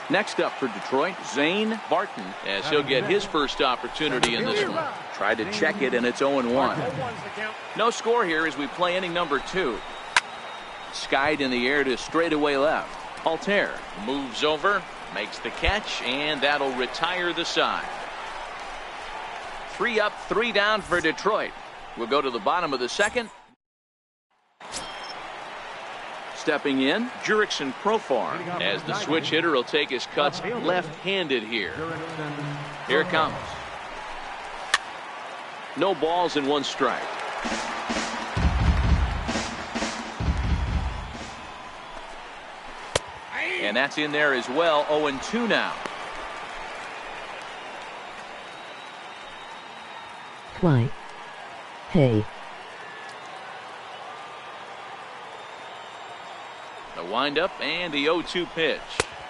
Next up for Detroit, Zane Barton, as he'll get his first opportunity in this one. Tried to check it, and it's 0-1. No score here as we play inning number 2. Skied in the air to straightaway left. Altair moves over, makes the catch, and that'll retire the side. 3 up, 3 down for Detroit. We'll go to the bottom of the second. Stepping in, Jurickson Profar, as the switch hitter will take his cuts left-handed here. Here it comes. No balls and 1 strike. And that's in there as well. 0-2 now.
Why? Hey.
The windup and the 0-2 pitch.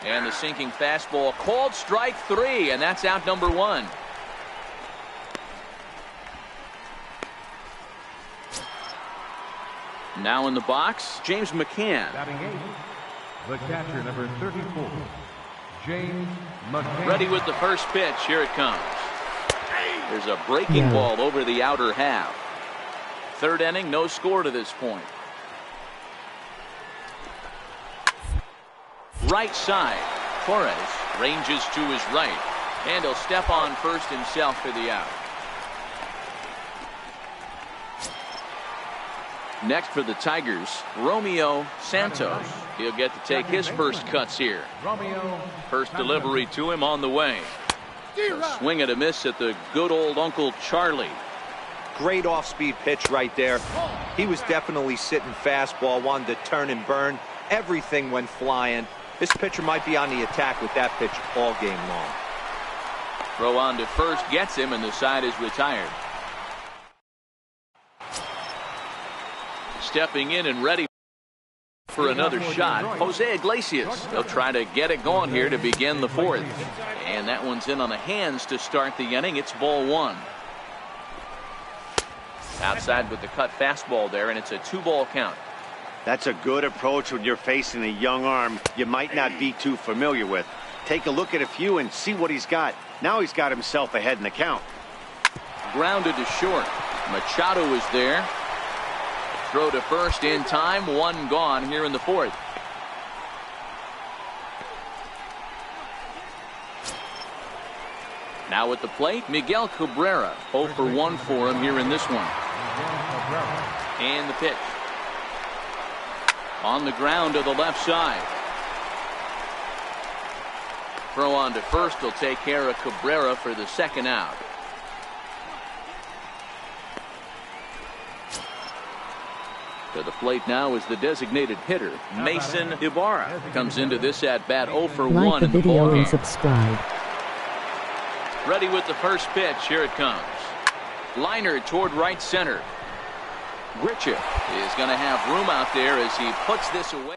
And the sinking fastball called strike 3, and that's out number 1. Now in the box, James McCann.
Batting 8, the catcher, number 34, James McCann.
Ready with the first pitch. Here it comes. There's a breaking ball over the outer half. Third inning, no score to this point. Right side. Torres ranges to his right, and he'll step on first himself for the out. Next for the Tigers, Romeo Santos. He'll get to take his first cuts here. First delivery to him on the way. A swing and a miss at the good old Uncle Charlie.
Great off-speed pitch right there. He was definitely sitting fastball, wanted to turn and burn. Everything went flying. This pitcher might be on the attack with that pitch all game long.
Throw on to first gets him, and the side is retired. Stepping in and ready for another shot, Jose Iglesias. They'll try to get it going here to begin the 4th. And that one's in on the hands to start the inning. It's ball 1. Outside with the cut fastball there, and it's a 2-ball count.
That's a good approach when you're facing a young arm you might not be too familiar with. Take a look at a few and see what he's got. Now he's got himself ahead in the count.
Grounded to short. Machado is there. Throw to first in time. 1 gone here in the 4th. Now at the plate, Miguel Cabrera. 0 for 1 for him here in this one. And the pitch. On the ground to the left side. Throw on to first will take care of Cabrera for the second out. To the plate now is the designated hitter, Mason Ibarra. Comes into this at-bat 0 for 1
Like the
in the
video and
ballgame.
subscribe.
Ready with the first pitch. Here it comes. Liner toward right center. Grichuk is going to have room out there as he puts this away.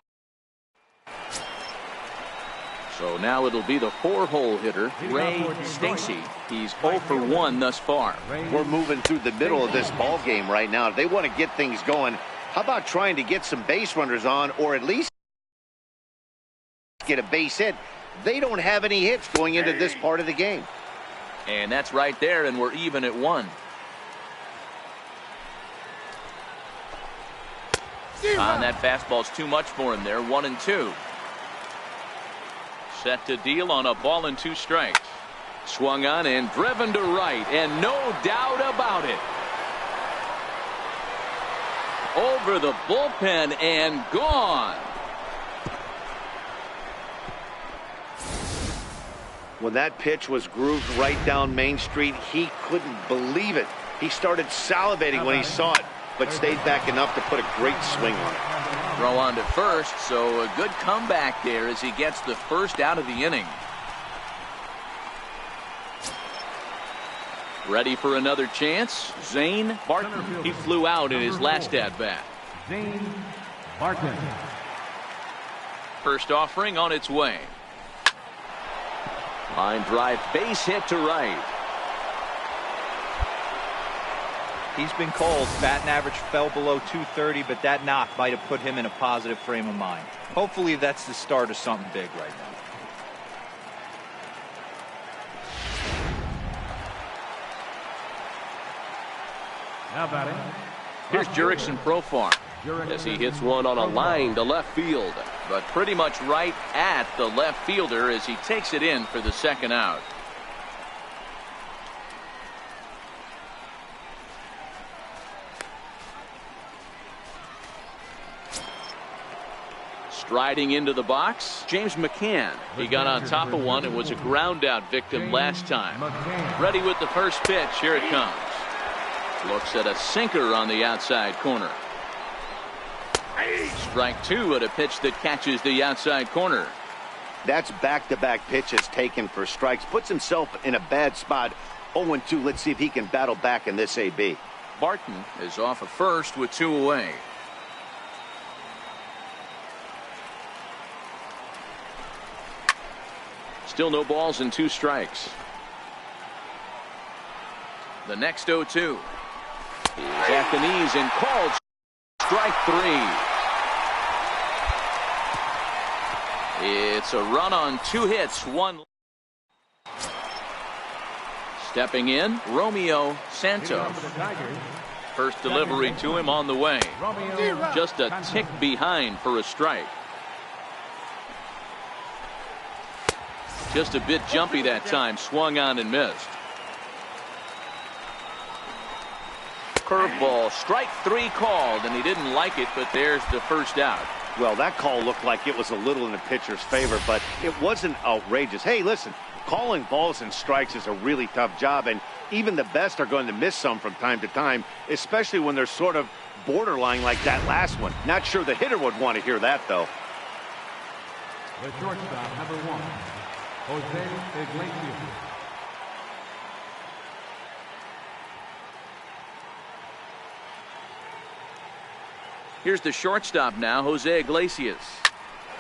So now it'll be the 4-hole hitter, Ray Stacy. He's 0 for 1 thus far.
We're moving through the middle of this ball game right now. If they want to get things going, how about trying to get some base runners on, or at least get a base hit? They don't have any hits going into this part of the game.
And that's right there, and we're even at 1. And that fastball's too much for him there. 1-2. Set to deal on a ball and 2 strikes. Swung on and driven to right, and no doubt about it. Over the bullpen and gone.
When that pitch was grooved right down Main Street, he couldn't believe it. He started salivating when he saw it, but stayed back enough to put a great swing on it.
Throw on to first, so a good comeback there as he gets the first out of the inning. Ready for another chance, Zane Barton. He flew out in his last at-bat.
Zane Barton.
First offering on its way.
Line drive, base hit to right.
He's been called. Batting average fell below 230, but that knock might have put him in a positive frame of mind. Hopefully that's the start of something big right now.
Now batting.
Here's Jurickson Profar as he hits one on a line to left field, but pretty much right at the left fielder as he takes it in for the second out. Striding into the box, James McCann. He got on top of one and was a ground out victim last time. Ready with the first pitch. Here it comes. Looks at a sinker on the outside corner. Strike two at a pitch that catches the outside corner.
That's back-to-back pitches taken for strikes. Puts himself in a bad spot. 0-2. Let's see if he can battle back in this AB.
Barton is off of first with two away. Still no balls and two strikes. The next 0-2. He's at the knees and called strike three. It's a run on two hits, one. Stepping in, Romeo Santos. First delivery to him on the way. Just a tick behind for a strike. Just a bit jumpy that time, swung on and missed. Curveball, strike three called, and he didn't like it, but there's the first out.
Well, that call looked like it was a little in the pitcher's favor, but it wasn't outrageous. Hey, listen, calling balls and strikes is a really tough job, and even the best are going to miss some from time to time, especially when they're sort of borderline like that last one. Not sure the hitter would want to hear that, though.
The shortstop, number 1, Jose Iglesias.
Here's the shortstop now, Jose Iglesias,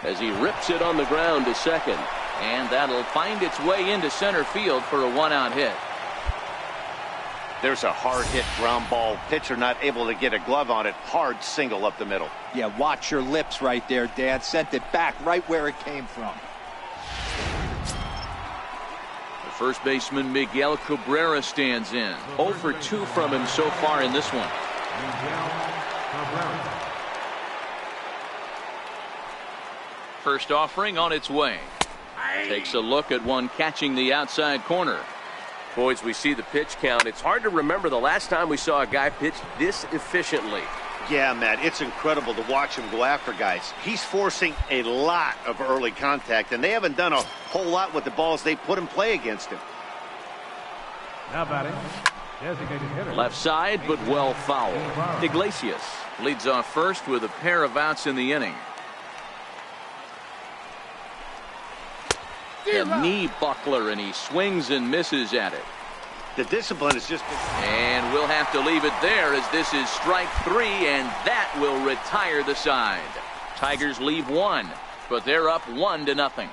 as he rips it on the ground to second. And that'll find its way into center field for a one-out hit.
There's a hard hit ground ball. Pitcher not able to get a glove on it. Hard single up the middle.
Yeah, watch your lips right there, Dan. Sent it back right where it came from.
The first baseman, Miguel Cabrera, stands in. 0 for 2 from him so far in this one. First offering on its way. Takes a look at one catching the outside corner.
Boys, we see the pitch count. It's hard to remember the last time we saw a guy pitch this efficiently.
Yeah, Matt, it's incredible to watch him go after guys. He's forcing a lot of early contact, and they haven't done a whole lot with the balls they put in play against him.
Now batting, designated hitter.
Left side, but well fouled. Iglesias leads off first with a pair of outs in the inning. A knee buckler, and he swings and misses at it.
The discipline has just been...
And we'll have to leave it there, as this is strike 3, and that will retire the side. Tigers leave one, but they're up 1-0.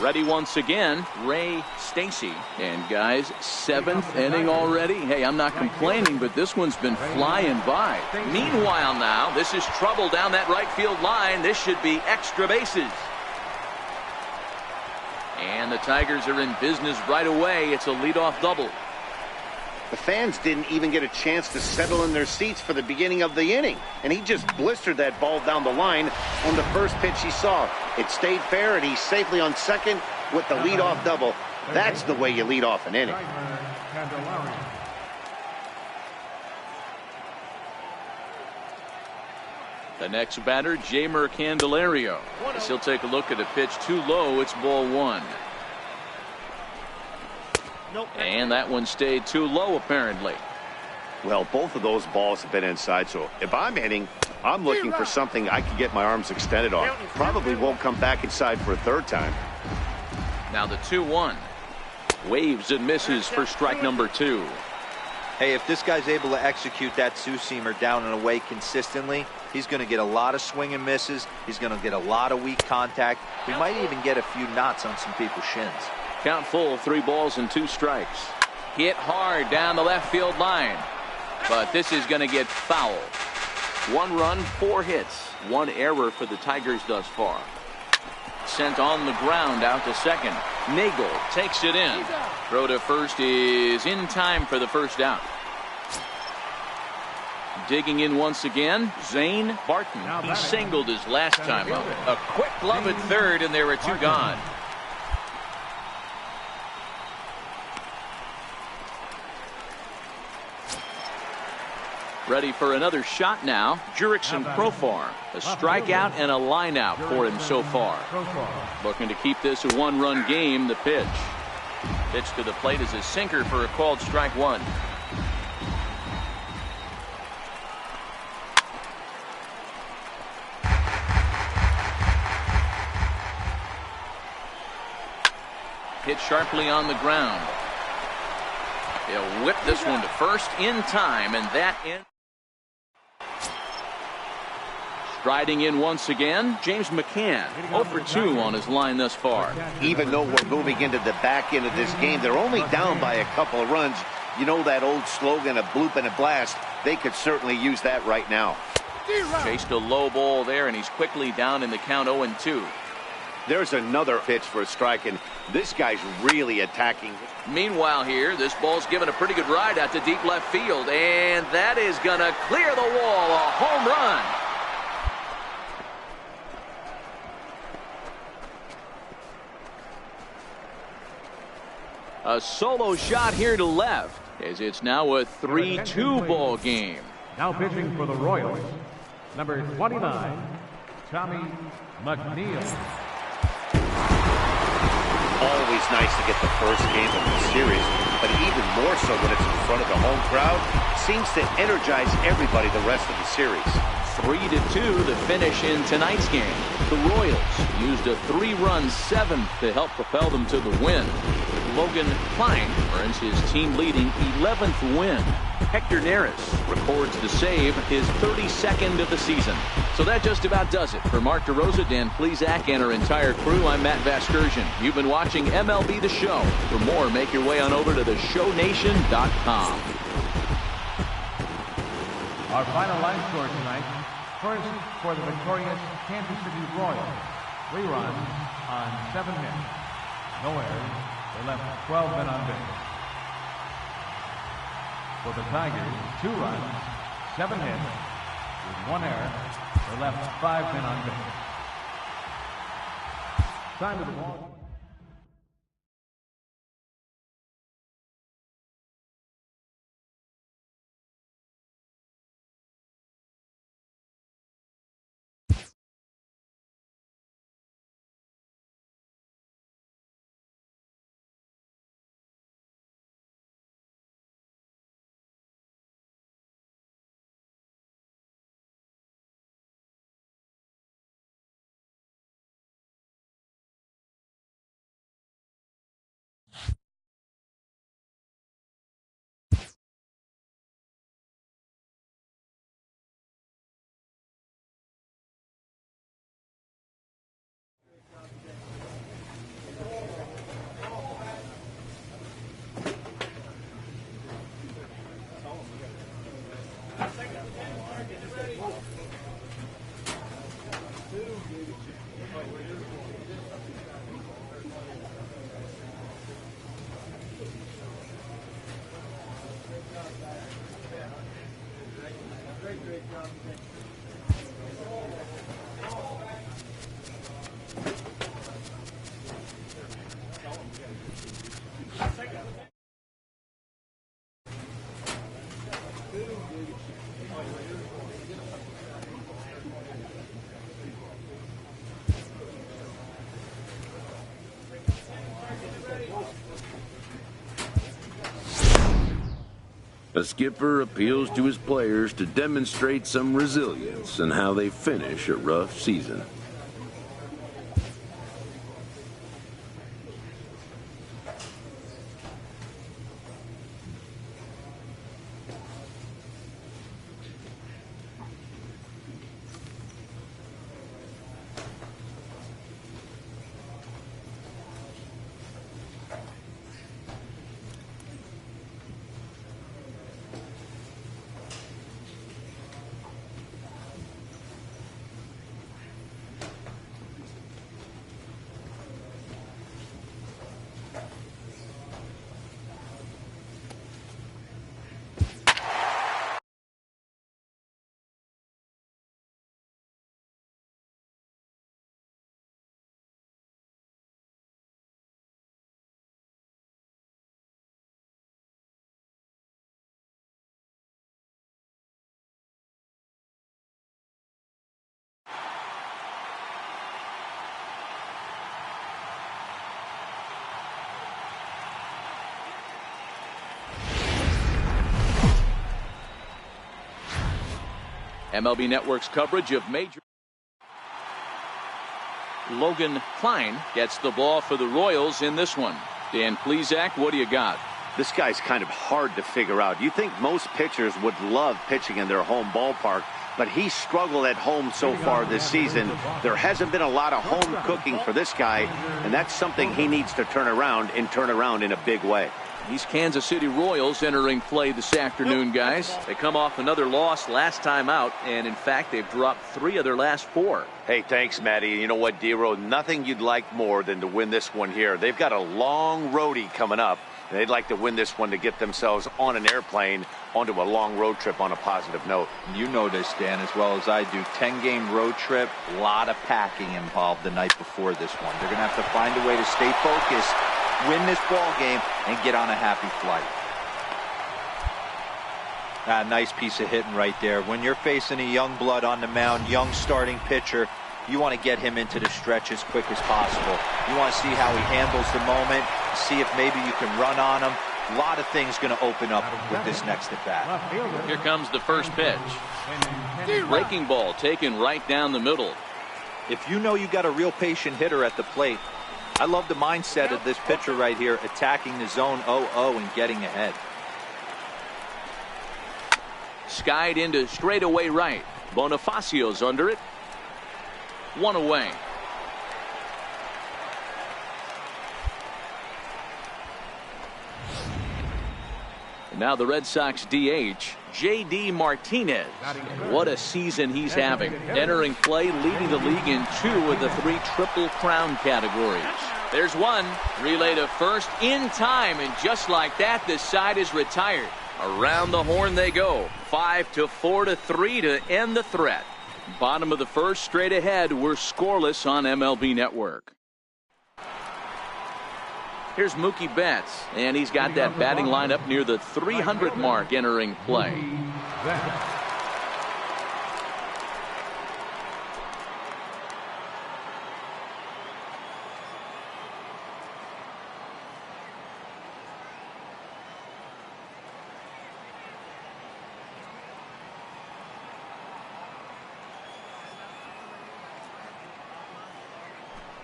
Ready once again, Ray Stacy. And guys, 7th inning already. Hey, I'm not complaining, but this one's been flying by. Meanwhile now, this is trouble down that right field line. This should be extra bases. And the Tigers are in business right away. It's a leadoff double.
The fans didn't even get a chance to settle in their seats for the beginning of the inning. And he just blistered that ball down the line on the first pitch he saw. It stayed fair, and he's safely on second with the leadoff double. That's the way you lead off an inning.
The next batter, Jeimer Candelario. As he'll take a look at a pitch too low. It's ball 1. And that one stayed too low, apparently.
Well, both of those balls have been inside, so if I'm hitting, I'm looking for something I can get my arms extended on. Probably won't come back inside for a third time.
Now the 2-1. Waves and misses for strike number 2.
Hey, if this guy's able to execute that two-seamer down and away consistently, he's going to get a lot of swing and misses. He's going to get a lot of weak contact. He might even get a few knots on some people's shins.
Count full, 3 balls and 2 strikes. Hit hard down the left field line. But this is going to get foul. 1 run, 4 hits. 1 error for the Tigers thus far. Sent on the ground out to second. Nagel takes it in. Throw to first is in time for the first out. Digging in once again, Zane Barton. He singled his last time up. A quick glove at third, and there were 2 gone. Ready for another shot now. Jurickson Profar. A strikeout and a line out for him so far. Looking to keep this a 1-run game. The pitch. Pitch to the plate is a sinker for a called strike 1. Hit sharply on the ground. He'll whip this one to first in time, and that in. Striding in once again, James McCann, 0 for 2 on his line thus far.
Even though we're moving into the back end of this game, they're only down by a couple of runs. You know that old slogan, a bloop and a blast. They could certainly use that right now.
Chased a low ball there, and he's quickly down in the count 0-2.
There's another pitch for a strike, and this guy's really attacking.
Meanwhile here, this ball's given a pretty good ride out to deep left field, and that is going to clear the wall. A home run. A solo shot here to left, as it's now a 3-2 ball game.
Now pitching for the Royals, number 29, Tommy McNeil.
Always nice to get the first game of the series, but even more so when it's in front of the home crowd. Seems to energize everybody the rest of the series.
3-2 the finish in tonight's game. The Royals used a 3-run 7th to help propel them to the win. Logan Klein earns his team-leading 11th win. Hector Neris records the save, his 32nd of the season. So that just about does it. For Mark DeRosa, Dan Plesac, and our entire crew, I'm Matt Vasgersian. You've been watching MLB The Show. For more, make your way on over to theshownation.com.
Our final line score tonight. First, for the victorious Kansas City Royals, 3 runs on 7 hits. No errors. They left 12 men on base. For the Tigers, 2 runs, 7 hits, with 1 error. They left 5 men on base. Time to the ball.
A skipper appeals to his players to demonstrate some resilience in how they finish a rough season.
MLB Network's coverage of major. Logan Klein gets the ball for the Royals in this one. Dan Plesac, what do you got?
This guy's kind of hard to figure out. You think most pitchers would love pitching in their home ballpark, but he struggled at home so far this season. There hasn't been a lot of home cooking for this guy, and that's something he needs to turn around in a big way.
These Kansas City Royals entering play this afternoon, guys. They come off another loss last time out, and in fact, they've dropped 3 of their last 4.
Hey, thanks, Matty. You know what, D-Row? Nothing you'd like more than to win this one here. They've got a long roadie coming up, and they'd like to win this one to get themselves on an airplane onto a long road trip on a positive note.
You know this, Dan, as well as I do. 10-game road trip, a lot of packing involved the night before this one. They're going to have to find a way to stay focused, win this ball game, and get on a happy flight. Nice piece of hitting right there. When you're facing a young blood on the mound, young starting pitcher, you want to get him into the stretch as quick as possible. You want to see how he handles the moment, see if maybe you can run on him. A lot of things going to open up with this next at bat.
Here comes the first pitch. Breaking ball taken right down the middle.
If you know you got a real patient hitter at the plate, I love the mindset of this pitcher right here, attacking the zone 0-0 and getting ahead.
Skied into straightaway right. Bonifacio's under it. 1 away. And now the Red Sox DH, J.D. Martinez. What a season he's having. Entering play, leading the league in 2 of the 3 Triple Crown categories. There's one. Relay to first in time, and just like that, the side is retired. Around the horn they go. 5-4-3 to end the threat. Bottom of the first, straight ahead. We're scoreless on MLB Network. Here's Mookie Betts, and he's got that batting lineup near the 300 mark entering play.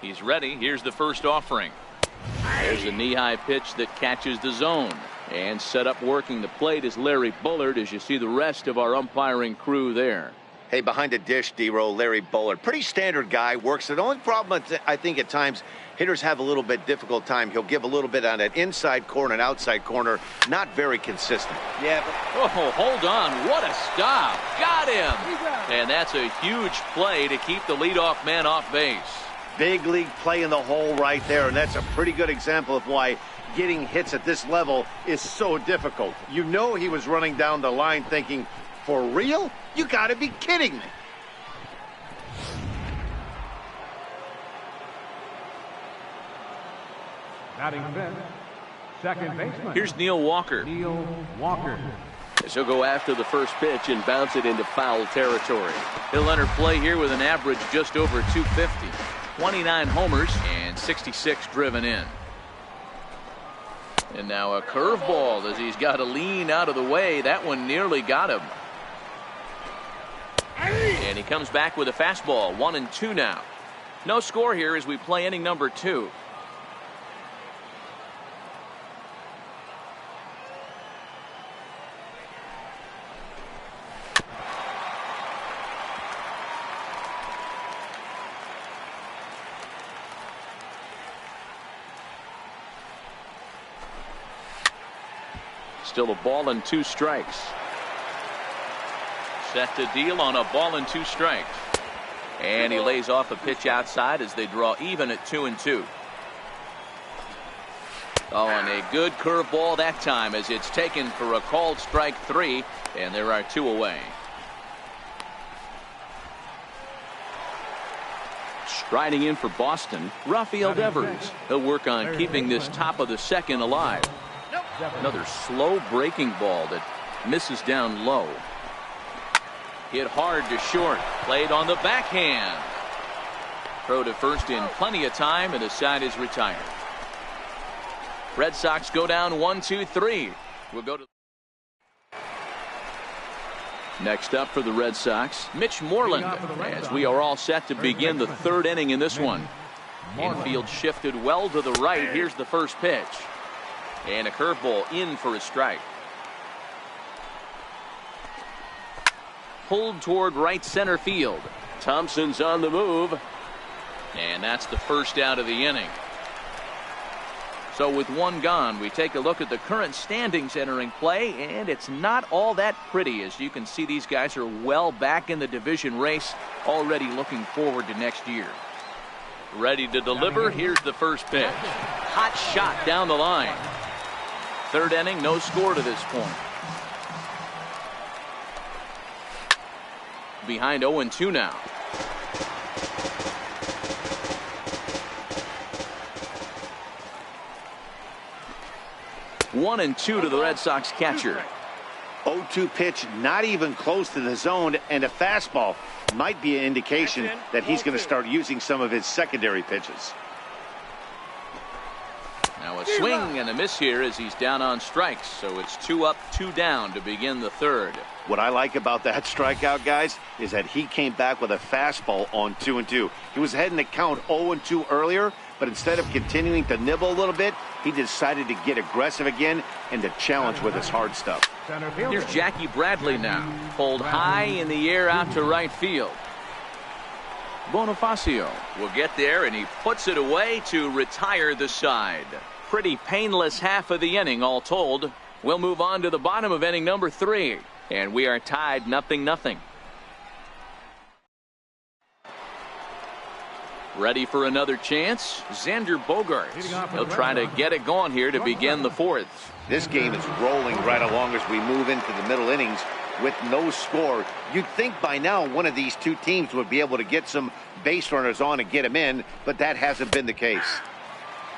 He's ready. Here's the first offering. There's a knee-high pitch that catches the zone. And set up working the plate is Larry Bullard, as you see the rest of our umpiring crew there.
Hey, behind the dish, D-Row, Larry Bullard. Pretty standard guy, works. The only problem, I think, at times, hitters have a little bit difficult time. He'll give a little bit on that inside corner and outside corner. Not very consistent.
Yeah, but... Oh, hold on. What a stop. Got him. And that's a huge play to keep the leadoff man off base.
Big league play in the hole right there, and that's a pretty good example of why getting hits at this level is so difficult. You know he was running down the line thinking, for real? You gotta be kidding me.
Batting fifth, second baseman.
Here's Neil Walker.
Neil Walker.
He'll go after the first pitch and bounce it into foul territory.
He'll enter play here with an average just over 250. 29 homers and 66 driven in. And now a curveball as he's got to lean out of the way. That one nearly got him. And he comes back with a fastball. 1-2 now. No score here as we play inning number 2. Still a ball and 2 strikes. Set to deal on a ball and 2 strikes. And he lays off a pitch outside as they draw even at 2-2. Oh, and a good curveball that time as it's taken for a called strike 3, and there are 2 away. Striding in for Boston, Rafael Devers. He'll work on keeping this top of the second alive. Another slow breaking ball that misses down low. Hit hard to short. Played on the backhand. Throw to first in plenty of time, and the side is retired. Red Sox go down 1-2-3. We'll go to Next up for the Red Sox, Mitch Moreland, as we are all set to begin the third inning in this one. Infield shifted well to the right. Here's the first pitch. And a curveball in for a strike. Pulled toward right center field. Thompson's on the move. And that's the first out of the inning. So with one gone, we take a look at the current standings entering play, and it's not all that pretty. As you can see, these guys are well back in the division race, already looking forward to next year. Ready to deliver. Here's the first pitch. Hot shot down the line. Third inning, no score to this point. Behind 0-2 now. 1-2 to the Red Sox catcher.
0-2 pitch, not even close to the zone, and a fastball might be an indication that he's going to start using some of his secondary pitches.
Now a swing and a miss here as he's down on strikes. So it's 2 up, 2 down to begin the third.
What I like about that strikeout, guys, is that he came back with a fastball on 2-2. He was heading to count 0-2 earlier, but instead of continuing to nibble a little bit, he decided to get aggressive again and to challenge with his hard stuff.
Here's Jackie Bradley now. Pulled high in the air out to right field. Bonifacio will get there, and he puts it away to retire the side. Pretty painless half of the inning all told. We'll move on to the bottom of inning number 3. And we are tied 0-0. Ready for another chance? Xander Bogaerts. He'll try to get it going here to begin the fourth.
This game is rolling right along as we move into the middle innings with no score. You'd think by now one of these two teams would be able to get some base runners on and get him in, but that hasn't been the case.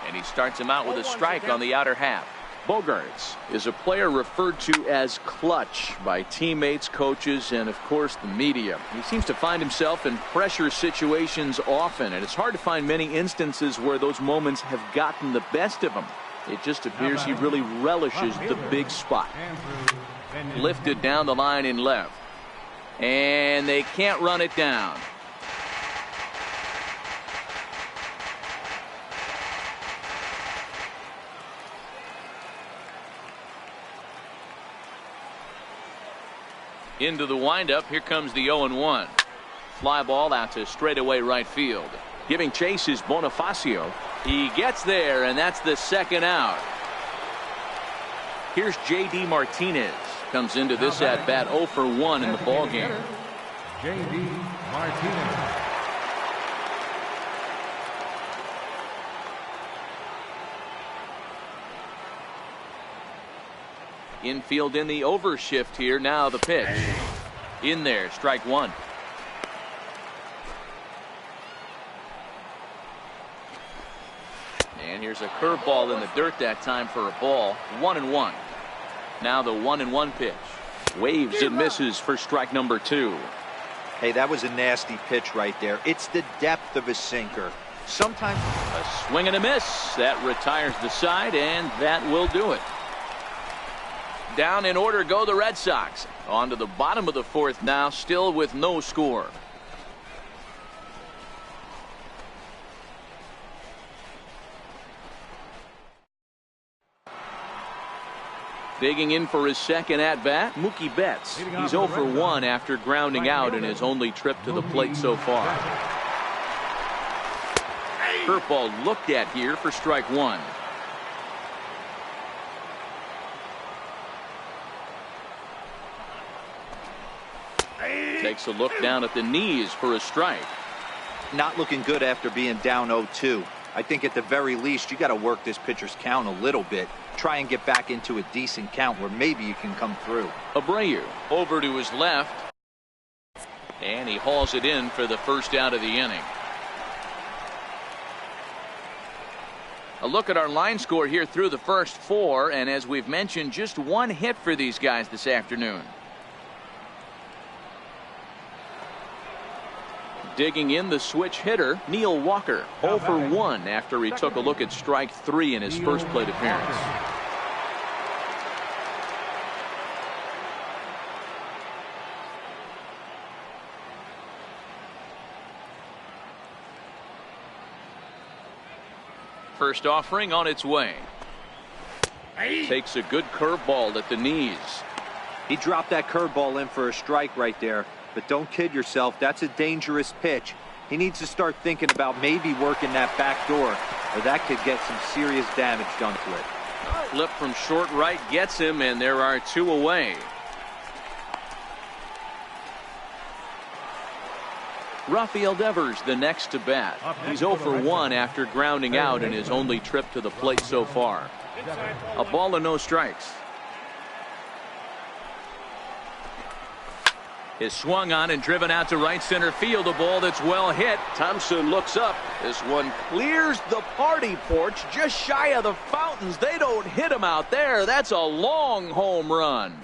And he starts him out with a strike on the outer half. Bogaerts is a player referred to as clutch by teammates, coaches, and of course the media. He seems to find himself in pressure situations often, and it's hard to find many instances where those moments have gotten the best of him. It just appears he really relishes the big spot. Lifted down the line in left. And they can't run it down. Into the windup. Here comes the 0-1. Fly ball out to straightaway right field. Giving chase is Bonifacio. He gets there, and that's the second out. Here's J.D. Martinez. Comes into this at bat 0 for 1 in the ball game.
J.D. Martinez.
Infield in the overshift here. Now the pitch. In there, strike one. And here's a curveball in the dirt that time for a ball. 1-1. Now the 1-1 pitch. Waves and misses for strike number 2.
Hey, that was a nasty pitch right there. It's the depth of a sinker. Sometimes
a swing and a miss. That retires the side, and that will do it. Down in order go the Red Sox. On to the bottom of the fourth now, still with no score. Digging in for his second at-bat, Mookie Betts. He's 0 for 1 after grounding out in his only trip to the plate so far. Curveball looked at here for strike one. Takes a look down at the knees for a strike.
Not looking good after being down 0-2. I think at the very least you got to work this pitcher's count a little bit. Try and get back into a decent count where maybe you can come through.
Abreu over to his left. And he hauls it in for the first out of the inning. A look at our line score here through the first 4. And as we've mentioned, just one hit for these guys this afternoon. Digging in the switch hitter, Neil Walker, 0 for 1 after he took a look at strike 3 in his first plate appearance. First offering on its way. Takes a good curveball at the knees.
He dropped that curveball in for a strike right there. But don't kid yourself, that's a dangerous pitch. He needs to start thinking about maybe working that back door, or that could get some serious damage done to it.
Flip from short right gets him, and there are 2 away. Rafael Devers the next to bat. He's 0 for 1 after grounding out in his only trip to the plate so far. A ball and no strikes. Is swung on and driven out to right center field. A ball that's well hit.
Thompson looks up. This one clears the party porch just shy of the fountains. They don't hit him out there. That's a long home run.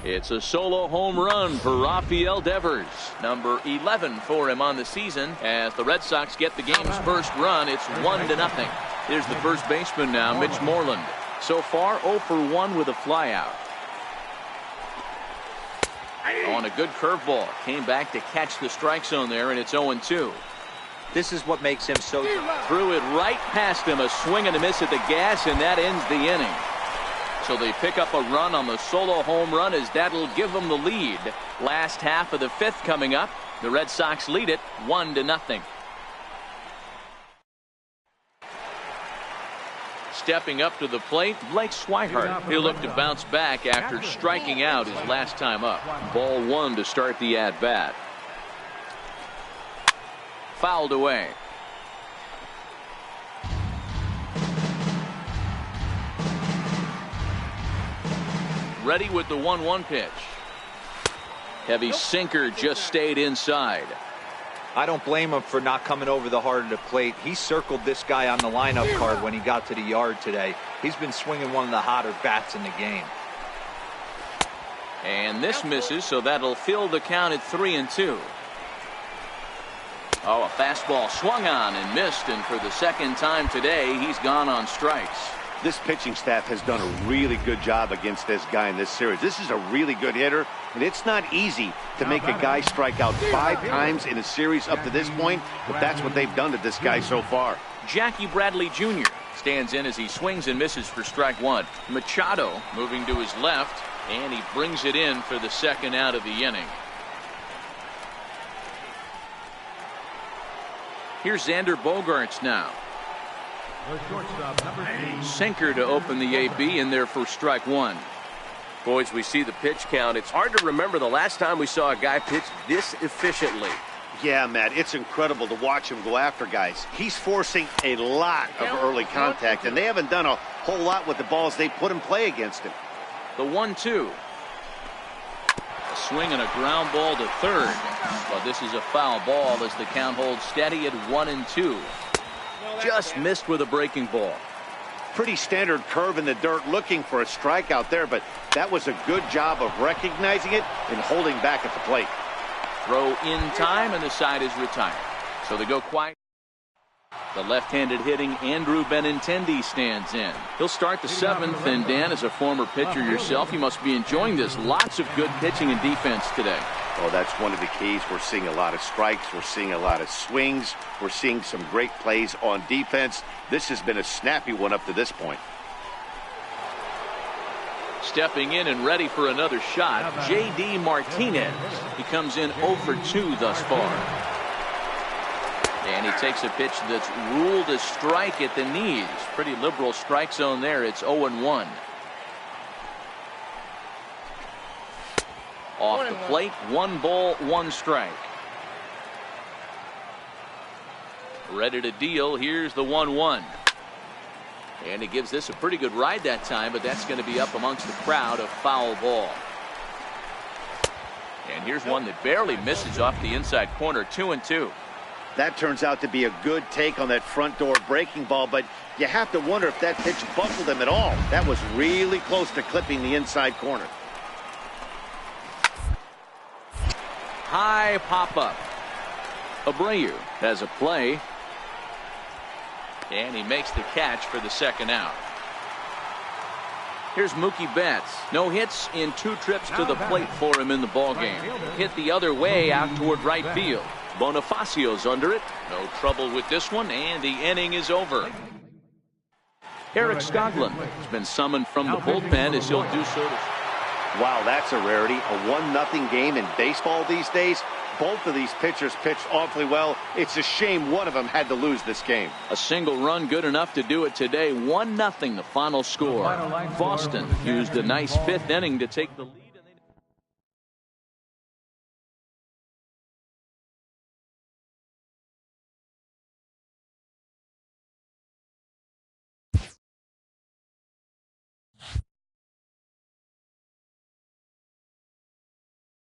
It's a solo home run for Rafael Devers. Number 11 for him on the season as the Red Sox get the game's first run. It's 1-0. Here's the first baseman now, Mitch Moreland. So far 0 for 1 with a flyout. On a good curveball. Came back to catch the strike zone there, and it's 0-2.
This is what makes him so...
Threw it right past him. A swing and a miss at the gas, and that ends the inning. So they pick up a run on the solo home run as that'll give them the lead. Last half of the 5th coming up. The Red Sox lead it 1-0. Stepping up to the plate, Blake Swihart. He'll look to bounce back after striking out his last time up. Ball 1 to start the at-bat. Fouled away. Ready with the 1-1 pitch. Heavy sinker just stayed inside.
I don't blame him for not coming over the heart of the plate. He circled this guy on the lineup card when he got to the yard today. He's been swinging one of the hotter bats in the game.
And this misses, so that'll fill the count at 3-2. Oh, a fastball swung on and missed, and for the second time today, he's gone on strikes.
This pitching staff has done a really good job against this guy in this series. This is a really good hitter, and it's not easy to make a guy strike out 5 times in a series up to this point, but that's what they've done to this guy so far.
Jackie Bradley Jr. stands in as he swings and misses for strike 1. Machado moving to his left, and he brings it in for the second out of the inning. Here's Xander Bogaerts now. Sinker to open the AB in there for strike 1.
Boys, we see the pitch count. It's hard to remember the last time we saw a guy pitch this efficiently.
Yeah, Matt, it's incredible to watch him go after guys. He's forcing a lot of early contact, and they haven't done a whole lot with the balls they put in play against him.
The 1-2. A swing and a ground ball to third. But this is a foul ball as the count holds steady at 1-2. Just missed with a breaking ball.
Pretty standard curve in the dirt, looking for a strikeout there, but that was a good job of recognizing it and holding back at the plate.
Throw in time, and the side is retired. So they go quiet. The left-handed hitting Andrew Benintendi stands in. He'll start the 7th, and Dan, as a former pitcher yourself, you must be enjoying this. Lots of good pitching and defense today.
Well, that's one of the keys. We're seeing a lot of strikes. We're seeing a lot of swings. We're seeing some great plays on defense. This has been a snappy one up to this point.
Stepping in and ready for another shot, J.D. Martinez. He comes in 0 for 2 thus far. And he takes a pitch that's ruled a strike at the knees. Pretty liberal strike zone there. It's 0-1. Off the plate, 1 ball, 1 strike. Ready to deal. Here's the 1-1. And he gives this a pretty good ride that time, but that's going to be up amongst the crowd. A foul ball. And here's one that barely misses off the inside corner. 2-2.
That turns out to be a good take on that front door breaking ball, but you have to wonder if that pitch buckled him at all. That was really close to clipping the inside corner.
High pop-up. Abreu has a play. And he makes the catch for the second out. Here's Mookie Betts. No hits in 2 trips to the plate for him in the ballgame. Hit the other way out toward right field. Bonifacio's under it. No trouble with this one, and the inning is over. Eric Skoglund has been summoned from the bullpen as he'll do so.
Wow, that's a rarity. A 1-0 game in baseball these days. Both of these pitchers pitched awfully well. It's a shame one of them had to lose this game.
A single run good enough to do it today. 1-0 the final score. Boston used a nice fifth inning to take the lead.